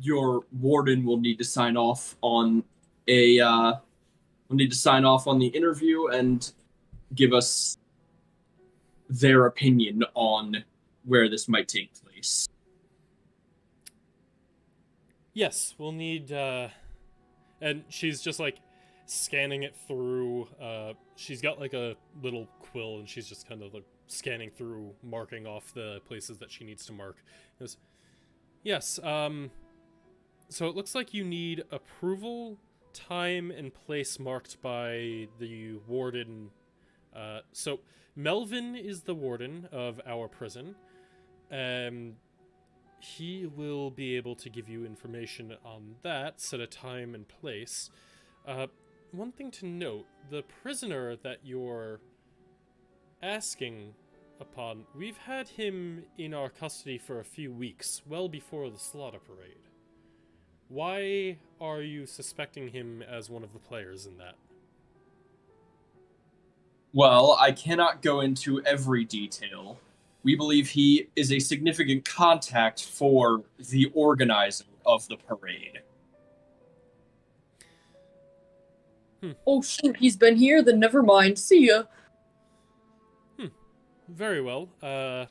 your warden will need to sign off on the interview and give us their opinion on where this might take place. Yes, we'll need, and she's just, like, scanning it through, she's got, like, a little quill, and she's just kind of, like, scanning through, marking off the places that she needs to mark. She goes, yes, so it looks like you need approval, time, and place marked by the warden. So, Melvin is the warden of our prison. He will be able to give you information on that, set a time and place. One thing to note, the prisoner that you're asking upon, we've had him in our custody for a few weeks, well before the slaughter parade. Why are you suspecting him as one of the players in that? Well, I cannot go into every detail. We believe he is a significant contact for the organizing of the parade. Oh shoot, he's been here, then never mind. See ya. Very well. I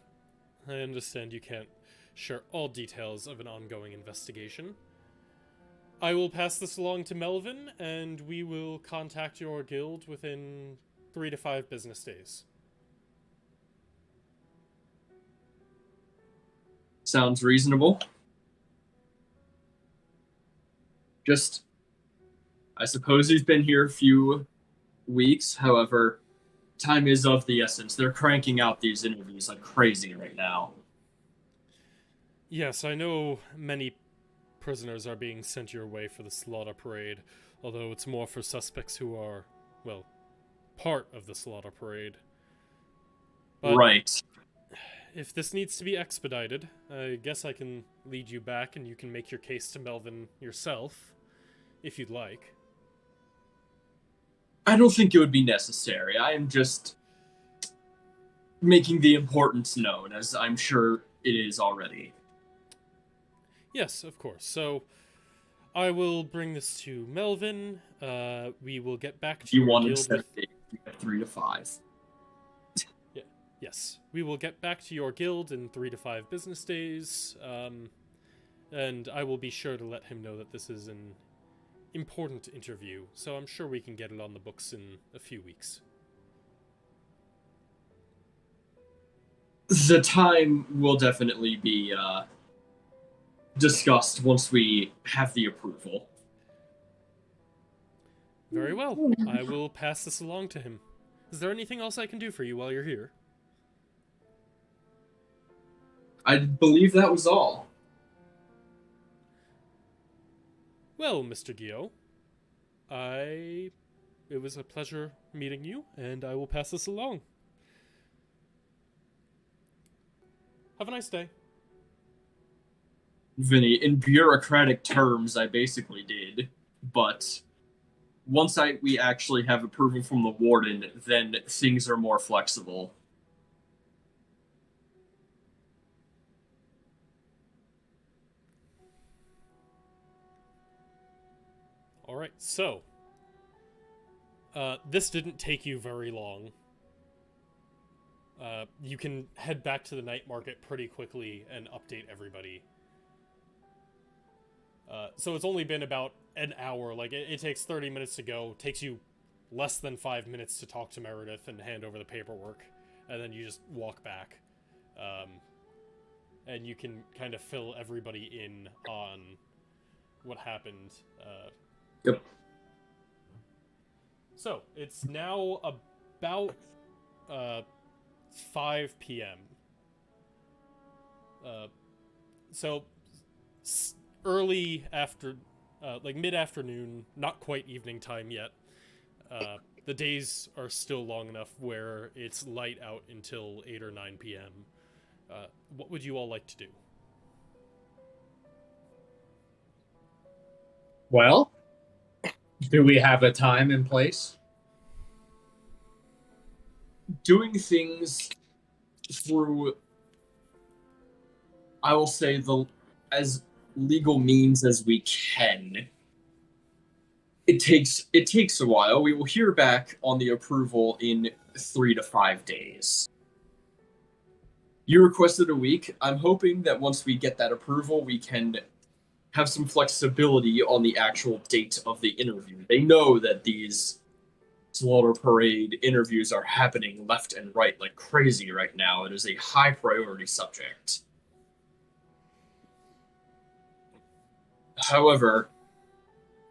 understand you can't share all details of an ongoing investigation. I will pass this along to Melvin, and we will contact your guild within 3 to 5 business days. Sounds reasonable. Just I suppose he's been here a few weeks. However, time is of the essence. They're cranking out these interviews like crazy right now. Yes, I know many prisoners are being sent your way for the slaughter parade, although it's more for suspects who are, well, part of the slaughter parade. But Right. if this needs to be expedited, I guess I can lead you back and you can make your case to Melvin yourself, if you'd like. I don't think it would be necessary. I am just making the importance known, as I'm sure it is already. Yes, of course. So, I will bring this to Melvin. We will get back to If you your want guild instead with... of 8, you have 3 to 5. Yes, we will get back to your guild in 3 to 5 business days, and I will be sure to let him know that this is an important interview, so I'm sure we can get it on the books in a few weeks. The time will definitely be discussed once we have the approval. Very well. I will pass this along to him. Is there anything else I can do for you while you're here? I believe that was all. Well, Mr. Gio, it was a pleasure meeting you, and I will pass this along. Have a nice day. Vinny, in bureaucratic terms, I basically did, but once we actually have approval from the warden, then things are more flexible. Alright, so, this didn't take you very long. You can head back to the night market pretty quickly and update everybody. So it's only been about an hour. Like, it takes 30 minutes to go. Takes you less than 5 minutes to talk to Meredith and hand over the paperwork. And then you just walk back. And you can kind of fill everybody in on what happened. Yep. So, it's now about 5 p.m. So, early after, like mid-afternoon, not quite evening time yet. The days are still long enough where it's light out until 8 or 9 p.m. What would you all like to do? Well, do we have a time and place? Doing things through, I will say, as legal means as we can. It takes a while. We will hear back on the approval in 3 to 5 days. You requested a week. I'm hoping that once we get that approval, we can have some flexibility on the actual date of the interview. They know that these slaughter parade interviews are happening left and right like crazy right now. It is a high priority subject. However,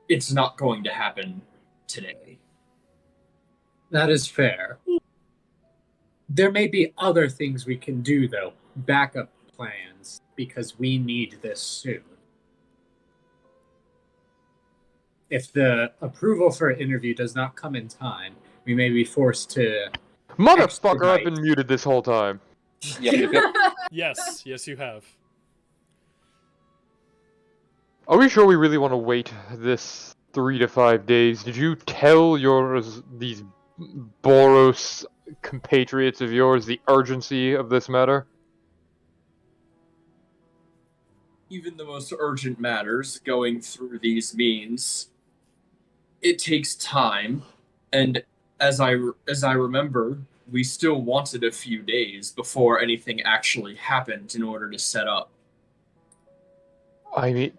it's not going to happen today. That is fair. There may be other things we can do, though. Backup plans, because we need this soon. If the approval for an interview does not come in time, we may be forced to... Motherfucker, I've been muted this whole time. Yes, you have. Are we sure we really want to wait this 3 to 5 days? Did you tell these Boros compatriots of yours the urgency of this matter? Even the most urgent matters going through these means, it takes time, and as I remember, we still wanted a few days before anything actually happened in order to set up. I mean,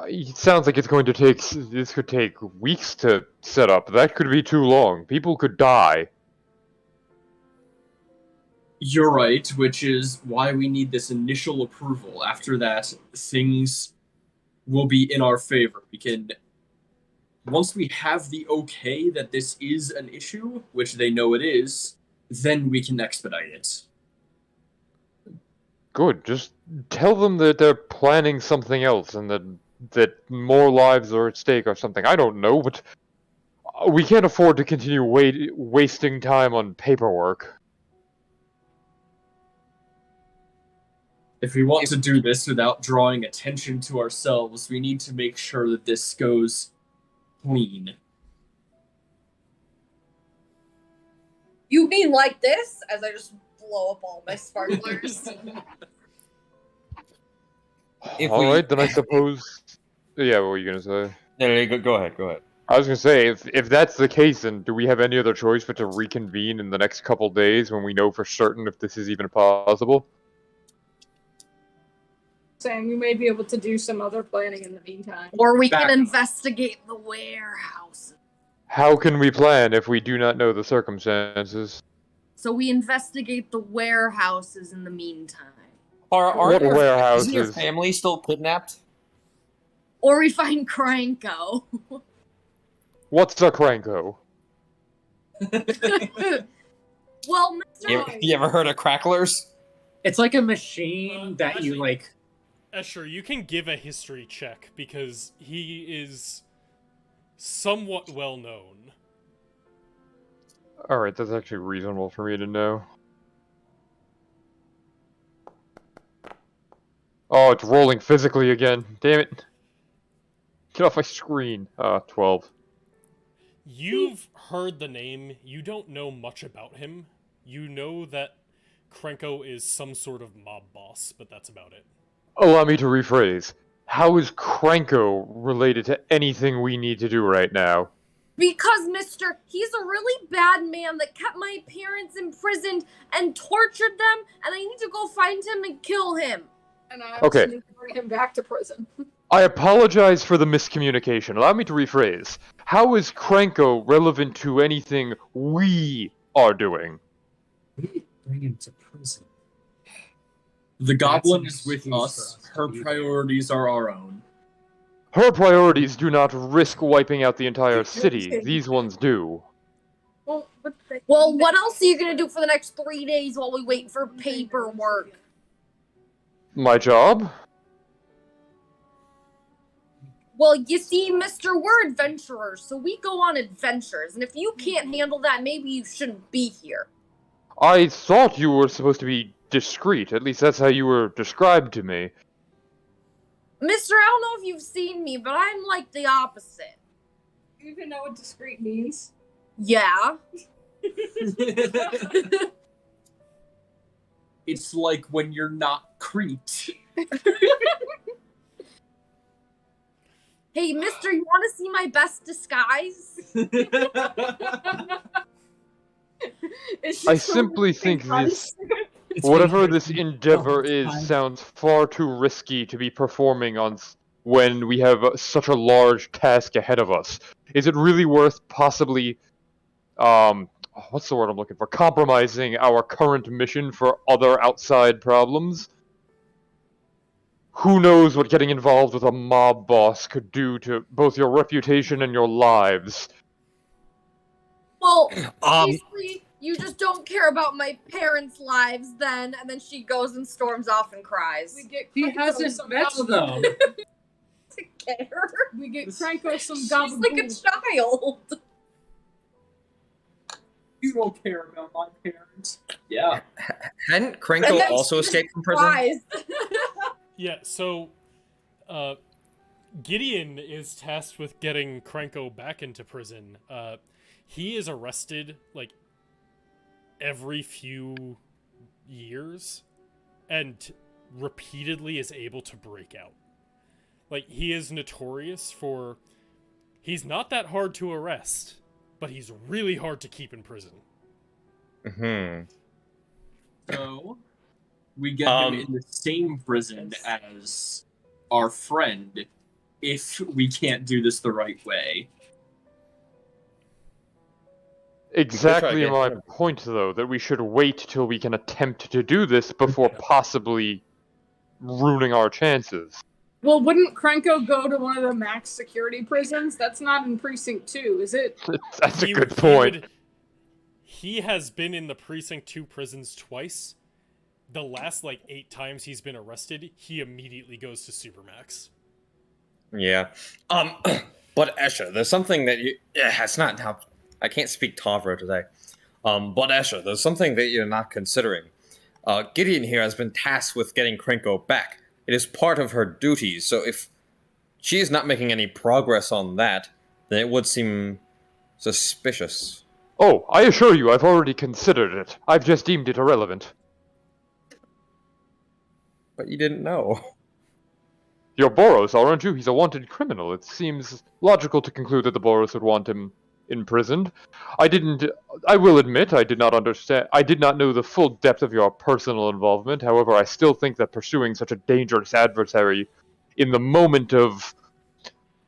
it sounds like this could take weeks to set up. That could be too long. People could die. You're right, which is why we need this initial approval. After that, things will be in our favor. We can once we have the okay that this is an issue, which they know it is, then we can expedite it. Good. Just tell them that they're planning something else and that more lives are at stake or something. I don't know, but we can't afford to continue wasting time on paperwork. If we want to do this without drawing attention to ourselves, we need to make sure that this goes clean. You mean like this? As I just blow up all my sparklers. Alright, then I suppose... Yeah, what were you gonna say? No, go ahead. I was gonna say, if that's the case, then do we have any other choice but to reconvene in the next couple days when we know for certain if this is even possible? Saying we may be able to do some other planning in the meantime. Or we can investigate the warehouse. How can we plan if we do not know the circumstances? So we investigate the warehouses in the meantime. What warehouses? Isn't your family still kidnapped? Or we find Cranko. What's a Cranko? Well, Mr. You ever heard of cracklers? It's like a machine that actually, you like. Escher, you can give a history check because he is somewhat well known. Alright, that's actually reasonable for me to know. Oh, it's rolling physically again. Damn it. Get off my screen. 12. You've heard the name. You don't know much about him. You know that Cranko is some sort of mob boss, but that's about it. Allow me to rephrase. How is Cranko related to anything we need to do right now? Because, mister, he's a really bad man that kept my parents imprisoned and tortured them, and I need to go find him and kill him. And I also need to bring him back to prison. I apologize for the miscommunication. Allow me to rephrase. How is Cranko relevant to anything we are doing? Bring him to prison. The goblin is with us. Her priorities are our own. Her priorities do not risk wiping out the entire city. These ones do. Well, what else are you gonna do for the next 3 days while we wait for paperwork? My job? Well, you see, mister, we're adventurers, so we go on adventures, and if you can't handle that, maybe you shouldn't be here. I thought you were supposed to be discreet. At least that's how you were described to me. Mister, I don't know if you've seen me, but I'm like the opposite. Do you even know what discreet means? Yeah. It's like when you're not creeped. Hey, mister, you want to see my best disguise? I simply think this... Whatever this endeavor is sounds far too risky to be performing on when we have such a large task ahead of us. Is it really worth possibly, what's the word I'm looking for? Compromising our current mission for other outside problems? Who knows what getting involved with a mob boss could do to both your reputation and your lives? Well, basically, you just don't care about my parents' lives then, and then she goes and storms off and cries. He hasn't met them. To get her. We get Cranko some She's gobble. like a child. You don't care about my parents. Yeah. Hadn't Cranko also escaped from prison? Yeah, so Gideon is tasked with getting Cranko back into prison. He is arrested, like, every few years, and repeatedly is able to break out. Like, he is notorious for... He's not that hard to arrest, but he's really hard to keep in prison. So, we get him in the same prison as our friend if we can't do this the right way. Exactly my point, though, that we should wait till we can attempt to do this before possibly ruining our chances. Well, wouldn't Krenko go to one of the max security prisons? That's not in Precinct 2, is it? That's a good point. He has been in the Precinct 2 prisons twice. The last, 8 times he's been arrested, he immediately goes to Supermax. Yeah. But Escher, there's something that you... it's not how... I can't speak Tavro today. But Escher, there's something that you're not considering. Gideon here has been tasked with getting Krenko back. It is part of her duties, so if she is not making any progress on that, then it would seem suspicious. Oh, I assure you, I've already considered it. I've just deemed it irrelevant. But you didn't know. You're Boros, aren't you? He's a wanted criminal. It seems logical to conclude that the Boros would want him imprisoned. I will admit, I did not know the full depth of your personal involvement. However, I still think that pursuing such a dangerous adversary in the moment of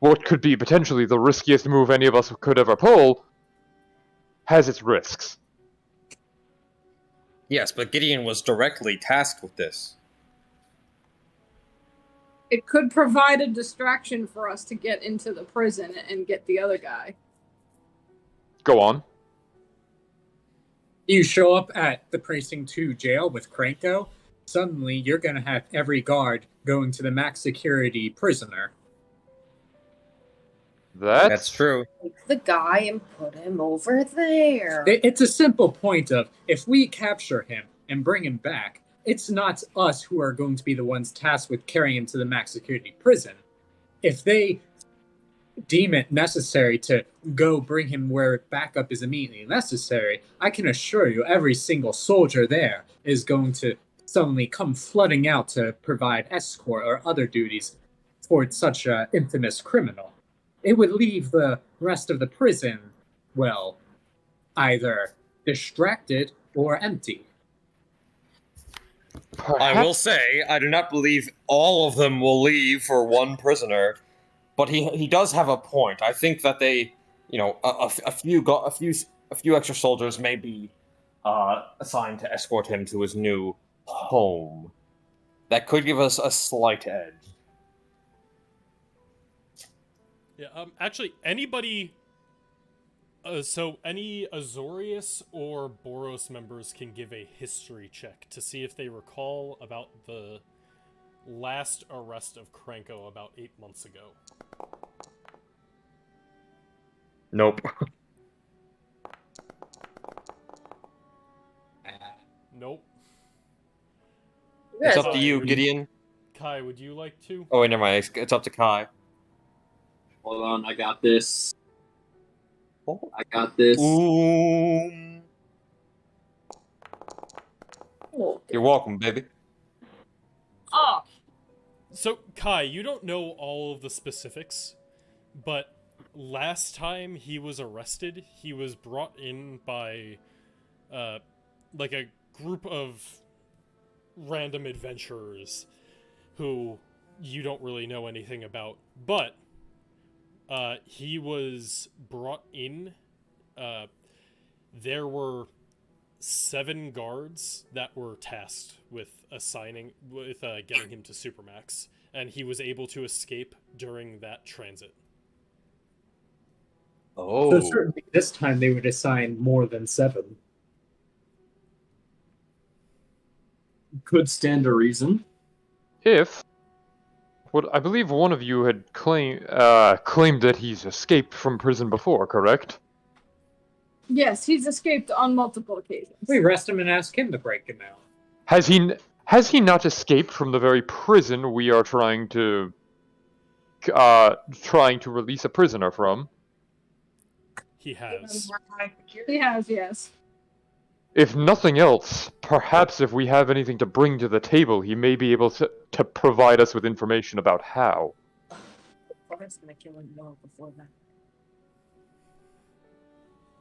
what could be potentially the riskiest move any of us could ever pull has its risks. Yes, but Gideon was directly tasked with this. It could provide a distraction for us to get into the prison and get the other guy. Go on. You show up at the Precinct 2 jail with Krenko, suddenly you're going to have every guard going to the max security prisoner. That's true. Take the guy and put him over there. It's a simple point of, if we capture him and bring him back, it's not us who are going to be the ones tasked with carrying him to the max security prison. If they deem it necessary to go bring him where backup is immediately necessary, I can assure you every single soldier there is going to suddenly come flooding out to provide escort or other duties towards such an infamous criminal. It would leave the rest of the prison, well, either distracted or empty. I will say, I do not believe all of them will leave for one prisoner, but he does have a point. I think that they, a few extra soldiers may be assigned to escort him to his new home. That could give us a slight edge. Yeah, actually, anybody... so any Azorius or Boros members can give a history check to see if they recall about the last arrest of Krenko about 8 months ago. Nope. Nope. It's up to you, Gideon. Kai, would you like to? Oh, wait, never mind. It's up to Kai. Hold on, I got this. I got this. You're welcome, baby. Oh. So, Kai, you don't know all of the specifics, but last time he was arrested, he was brought in by, a group of random adventurers who you don't really know anything about, but he was brought in. There were 7 guards that were tasked with getting him to Supermax, and he was able to escape during that transit. Oh. So certainly this time they would assign more than 7. Could stand a reason. If... I believe one of you had claimed that he's escaped from prison before, correct? Yes, he's escaped on multiple occasions. We arrest him and ask him to break him out. Has he not escaped from the very prison we are trying to release a prisoner from? He has. He has, yes. If nothing else, perhaps if we have anything to bring to the table, he may be able to provide us with information about how.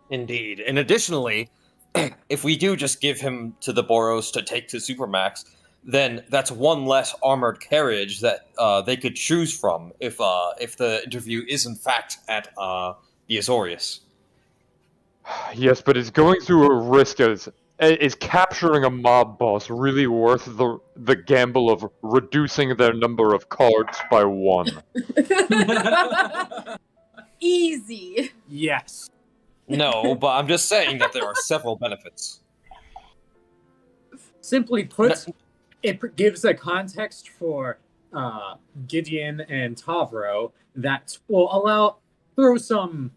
Indeed. And additionally, if we do just give him to the Boros to take to Supermax, then that's one less armored carriage that they could choose from if the interview is in fact at the Azorius. Yes, but it's going through a risk Is capturing a mob boss really worth the gamble of reducing their number of cards by 1? Easy. Yes. No, but I'm just saying that there are several benefits. Simply put, it gives a context for Gideon and Tavro that will throw some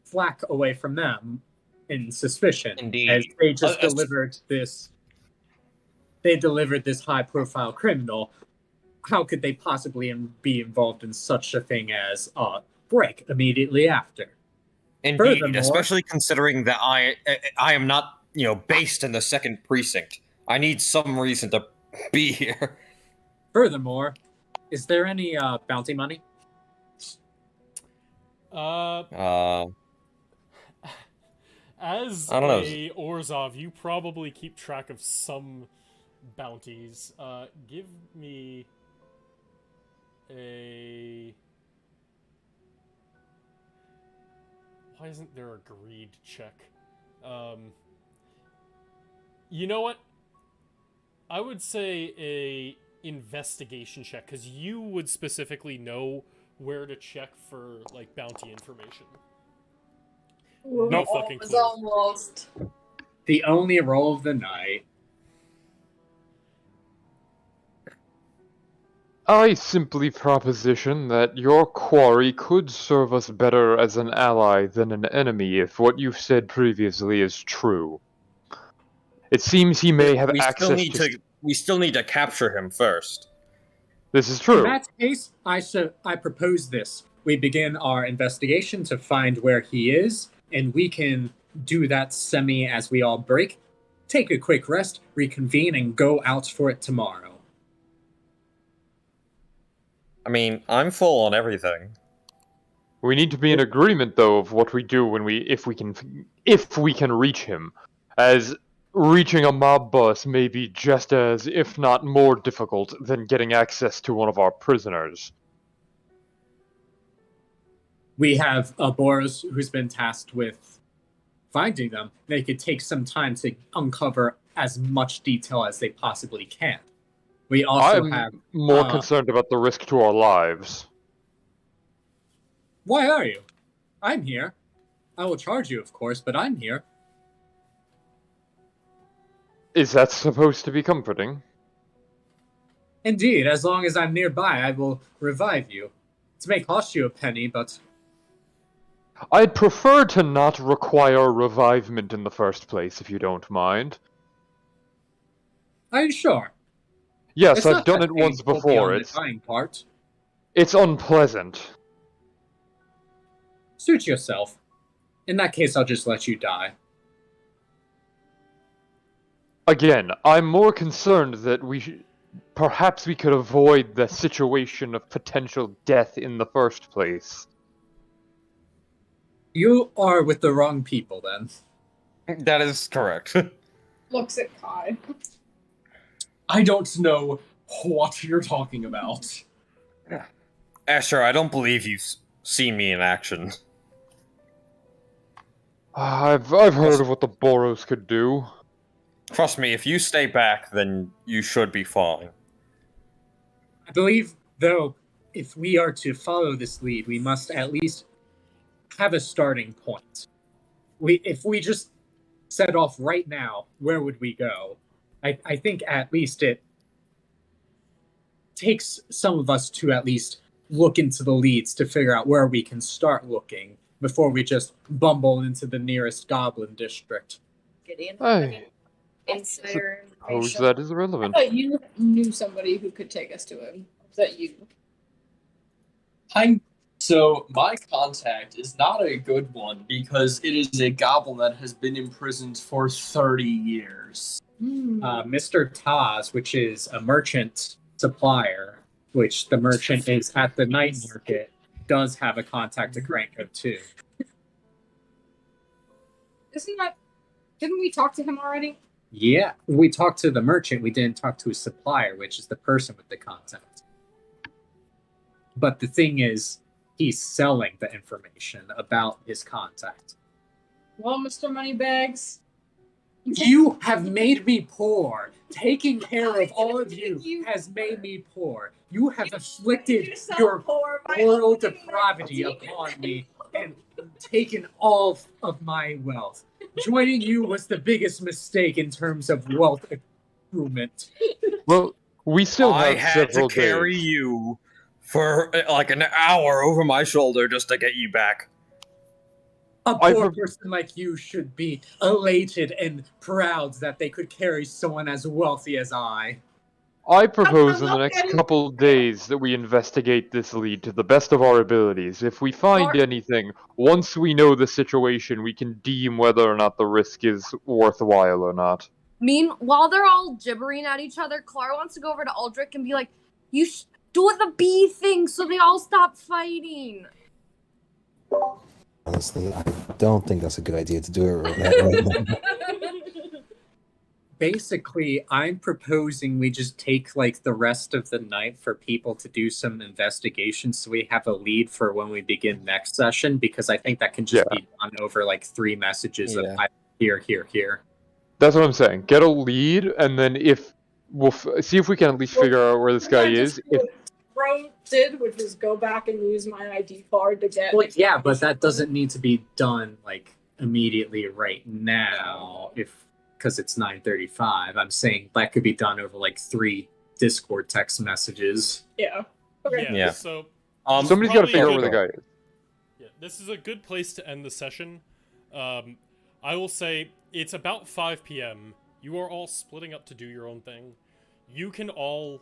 flack away from them in suspicion. Indeed. As they just delivered this high-profile criminal. How could they possibly be involved in such a thing as a break immediately after? Indeed, Furthermore, especially considering that I am not, based in the 2nd precinct. I need some reason to be here. Furthermore, is there any bounty money? As I don't know. a Orzhov, you probably keep track of some bounties. Give me a... Why isn't there a greed check? You know what? I would say a investigation check, because you would specifically know where to check for, like, bounty information. No fucking clue. Almost. The only roll of the night. I simply proposition that your quarry could serve us better as an ally than an enemy if what you've said previously is true. It seems he may have access to... We still need to capture him first. This is true. In that case, I propose this. We begin our investigation to find where he is, and we can do that semi as we all break, take a quick rest, reconvene, and go out for it tomorrow. I mean, I'm full on everything. We need to be in agreement, though, of what we do if we can reach him, as reaching a mob boss may be just as, if not more difficult than getting access to one of our prisoners. We have a Boros who's been tasked with finding them. They could take some time to uncover as much detail as they possibly can. We also I'm more concerned about the risk to our lives. Why are you? I'm here. I will charge you, of course, but I'm here. Is that supposed to be comforting? Indeed, as long as I'm nearby, I will revive you. It may cost you a penny, but... I'd prefer to not require revivement in the first place, if you don't mind. Are you sure? Yes, I've done it once before. It's unpleasant. Suit yourself. In that case, I'll just let you die. Again, I'm more concerned that perhaps we could avoid the situation of potential death in the first place. You are with the wrong people, then. That is correct. Looks at Kai. I don't know what you're talking about. Asher, I don't believe you've seen me in action. I've heard of what the Boros could do. Trust me, if you stay back, then you should be fine. I believe, though, if we are to follow this lead, we must at least have a starting point. If we just set off right now, where would we go? I think at least it takes some of us to at least look into the leads to figure out where we can start looking before we just bumble into the nearest goblin district. Gideon. Insider Suppose that is irrelevant. I thought you knew somebody who could take us to him. Is that you? So my contact is not a good one because it is a goblin that has been imprisoned for 30 years. Mr. Taz, which is a merchant supplier, which the merchant is at the night market, does have a contact to Granko too. Didn't we talk to him already? Yeah, we talked to the merchant, we didn't talk to his supplier, which is the person with the contact. But the thing is, he's selling the information about his contact. Well, Mr. Moneybags, You have made me poor. Taking care of all of you has made me poor. You have afflicted your moral depravity upon me and taken all of my wealth. Joining you was the biggest mistake in terms of wealth improvement. Well, we still I have had to several carry days. you for like an hour over my shoulder just to get you back. A poor person like you should be elated and proud that they could carry someone as wealthy as I. I propose in the next couple days that we investigate this lead to the best of our abilities. If we find anything, once we know the situation, we can deem whether or not the risk is worthwhile or not. While they're all gibbering at each other, Clara wants to go over to Aldrich and be like, "You do the bee thing so they all stop fighting." Honestly, I don't think that's a good idea to do it right now. Basically, I'm proposing we just take like the rest of the night for people to do some investigation so we have a lead for when we begin next session, because I think that can just be done over like 3 messages of here. That's what I'm saying. Get a lead, and then if we'll see if we can at least figure out where this guy is. If Bro did, which was go back and use my ID card to get. Well, yeah, but that doesn't need to be done like immediately right now, because it's 9:35. I'm saying that could be done over like 3 Discord text messages. Yeah. Okay. Yeah. So somebody's got to figure out where the guy is. Yeah, this is a good place to end the session. I will say it's about 5 p.m. You are all splitting up to do your own thing. You can all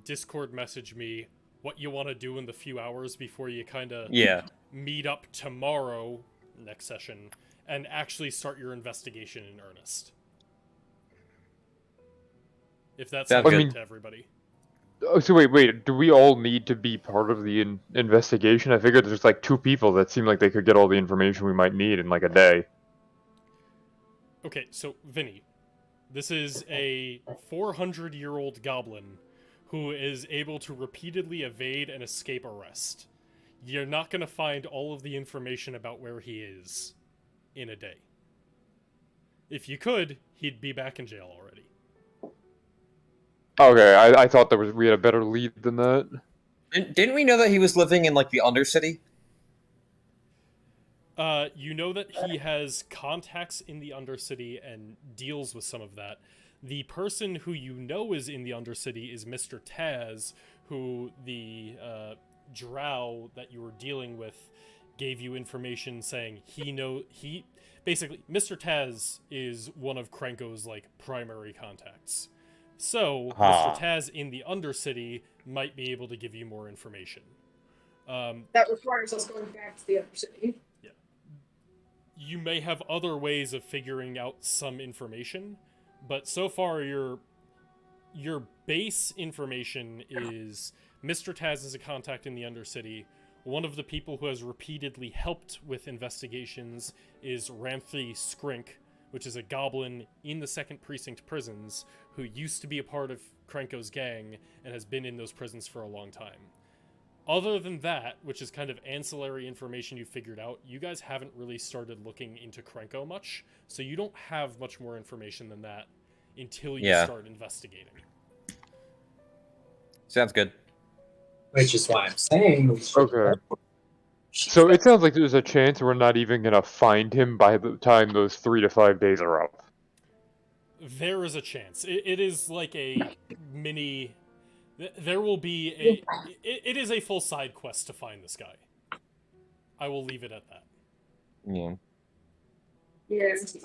Discord message me what you want to do in the few hours before you kind of meet up tomorrow, next session, and actually start your investigation in earnest. If that sounds good to everybody. Oh, so wait, do we all need to be part of the investigation? I figured there's like 2 people that seem like they could get all the information we might need in like a day. Okay, so Vinny, this is a 400-year-old goblin who is able to repeatedly evade and escape arrest. You're not going to find all of the information about where he is in a day. If you could, he'd be back in jail already. Okay, I thought we had a better lead than that. Didn't we know that he was living in like the Undercity? You know that he has contacts in the Undercity and deals with some of that. The person who you know is in the Undercity is Mr. Taz, who the drow that you were dealing with gave you information saying basically, Mr. Taz is one of Krenko's like primary contacts. So, Mr. Taz in the Undercity might be able to give you more information. That requires us going back to the Undercity. Yeah. You may have other ways of figuring out some information, but so far your base information is Mr. Taz is a contact in the Undercity. One of the people who has repeatedly helped with investigations is Ramthi Skrink, which is a goblin in the 2nd Precinct prisons who used to be a part of Krenko's gang and has been in those prisons for a long time. Other than that, which is kind of ancillary information you figured out, you guys haven't really started looking into Krenko much, so you don't have much more information than that until you start investigating. Sounds good. Which is why I'm saying... Okay. So it sounds like there's a chance we're not even going to find him by the time those 3 to 5 days are up. There is a chance. It is like a mini... There will be a... It is a full side quest to find this guy. I will leave it at that. Yeah. Yes.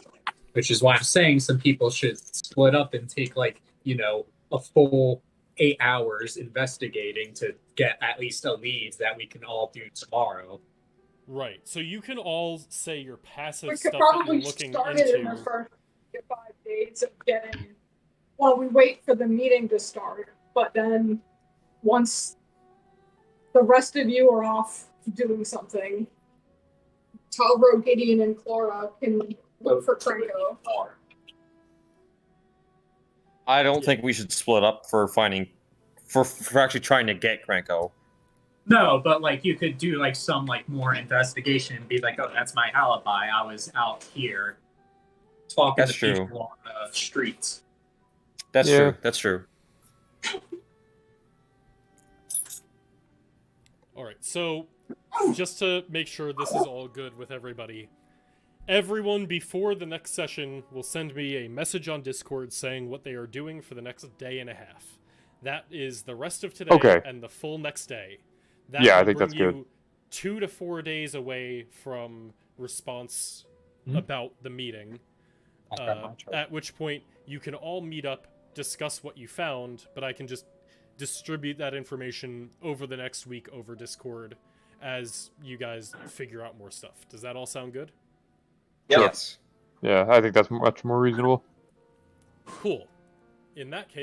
Which is why I'm saying some people should split up and take like, a full 8 hours investigating to get at least a lead that we can all do tomorrow. Right. So you can all say your passive We stuff could that probably you're looking start it in the into. first 5 days of getting. Well, we wait for the meeting to start, but then once the rest of you are off doing something, Talbro, Gideon, and Clara can look for Krenko. I don't think we should split up for finding, for actually trying to get Krenko. No, but like you could do like some like more investigation and be like, oh, that's my alibi. I was out here talking That's to true. people on the streets. That's Yeah. true. That's true. Alright, so just to make sure this is all good with everybody, everyone before the next session will send me a message on Discord saying what they are doing for the next day and a half. That is the rest of today Okay. and the full next day. That Yeah, I will think bring that's good. you 2 to 4 days away from response Mm-hmm. about the meeting. At which point you can all meet up, discuss what you found, but I can just distribute that information over the next week over Discord as you guys figure out more stuff. Does that all sound good? Yes. Yeah, I think that's much more reasonable. Cool. In that case,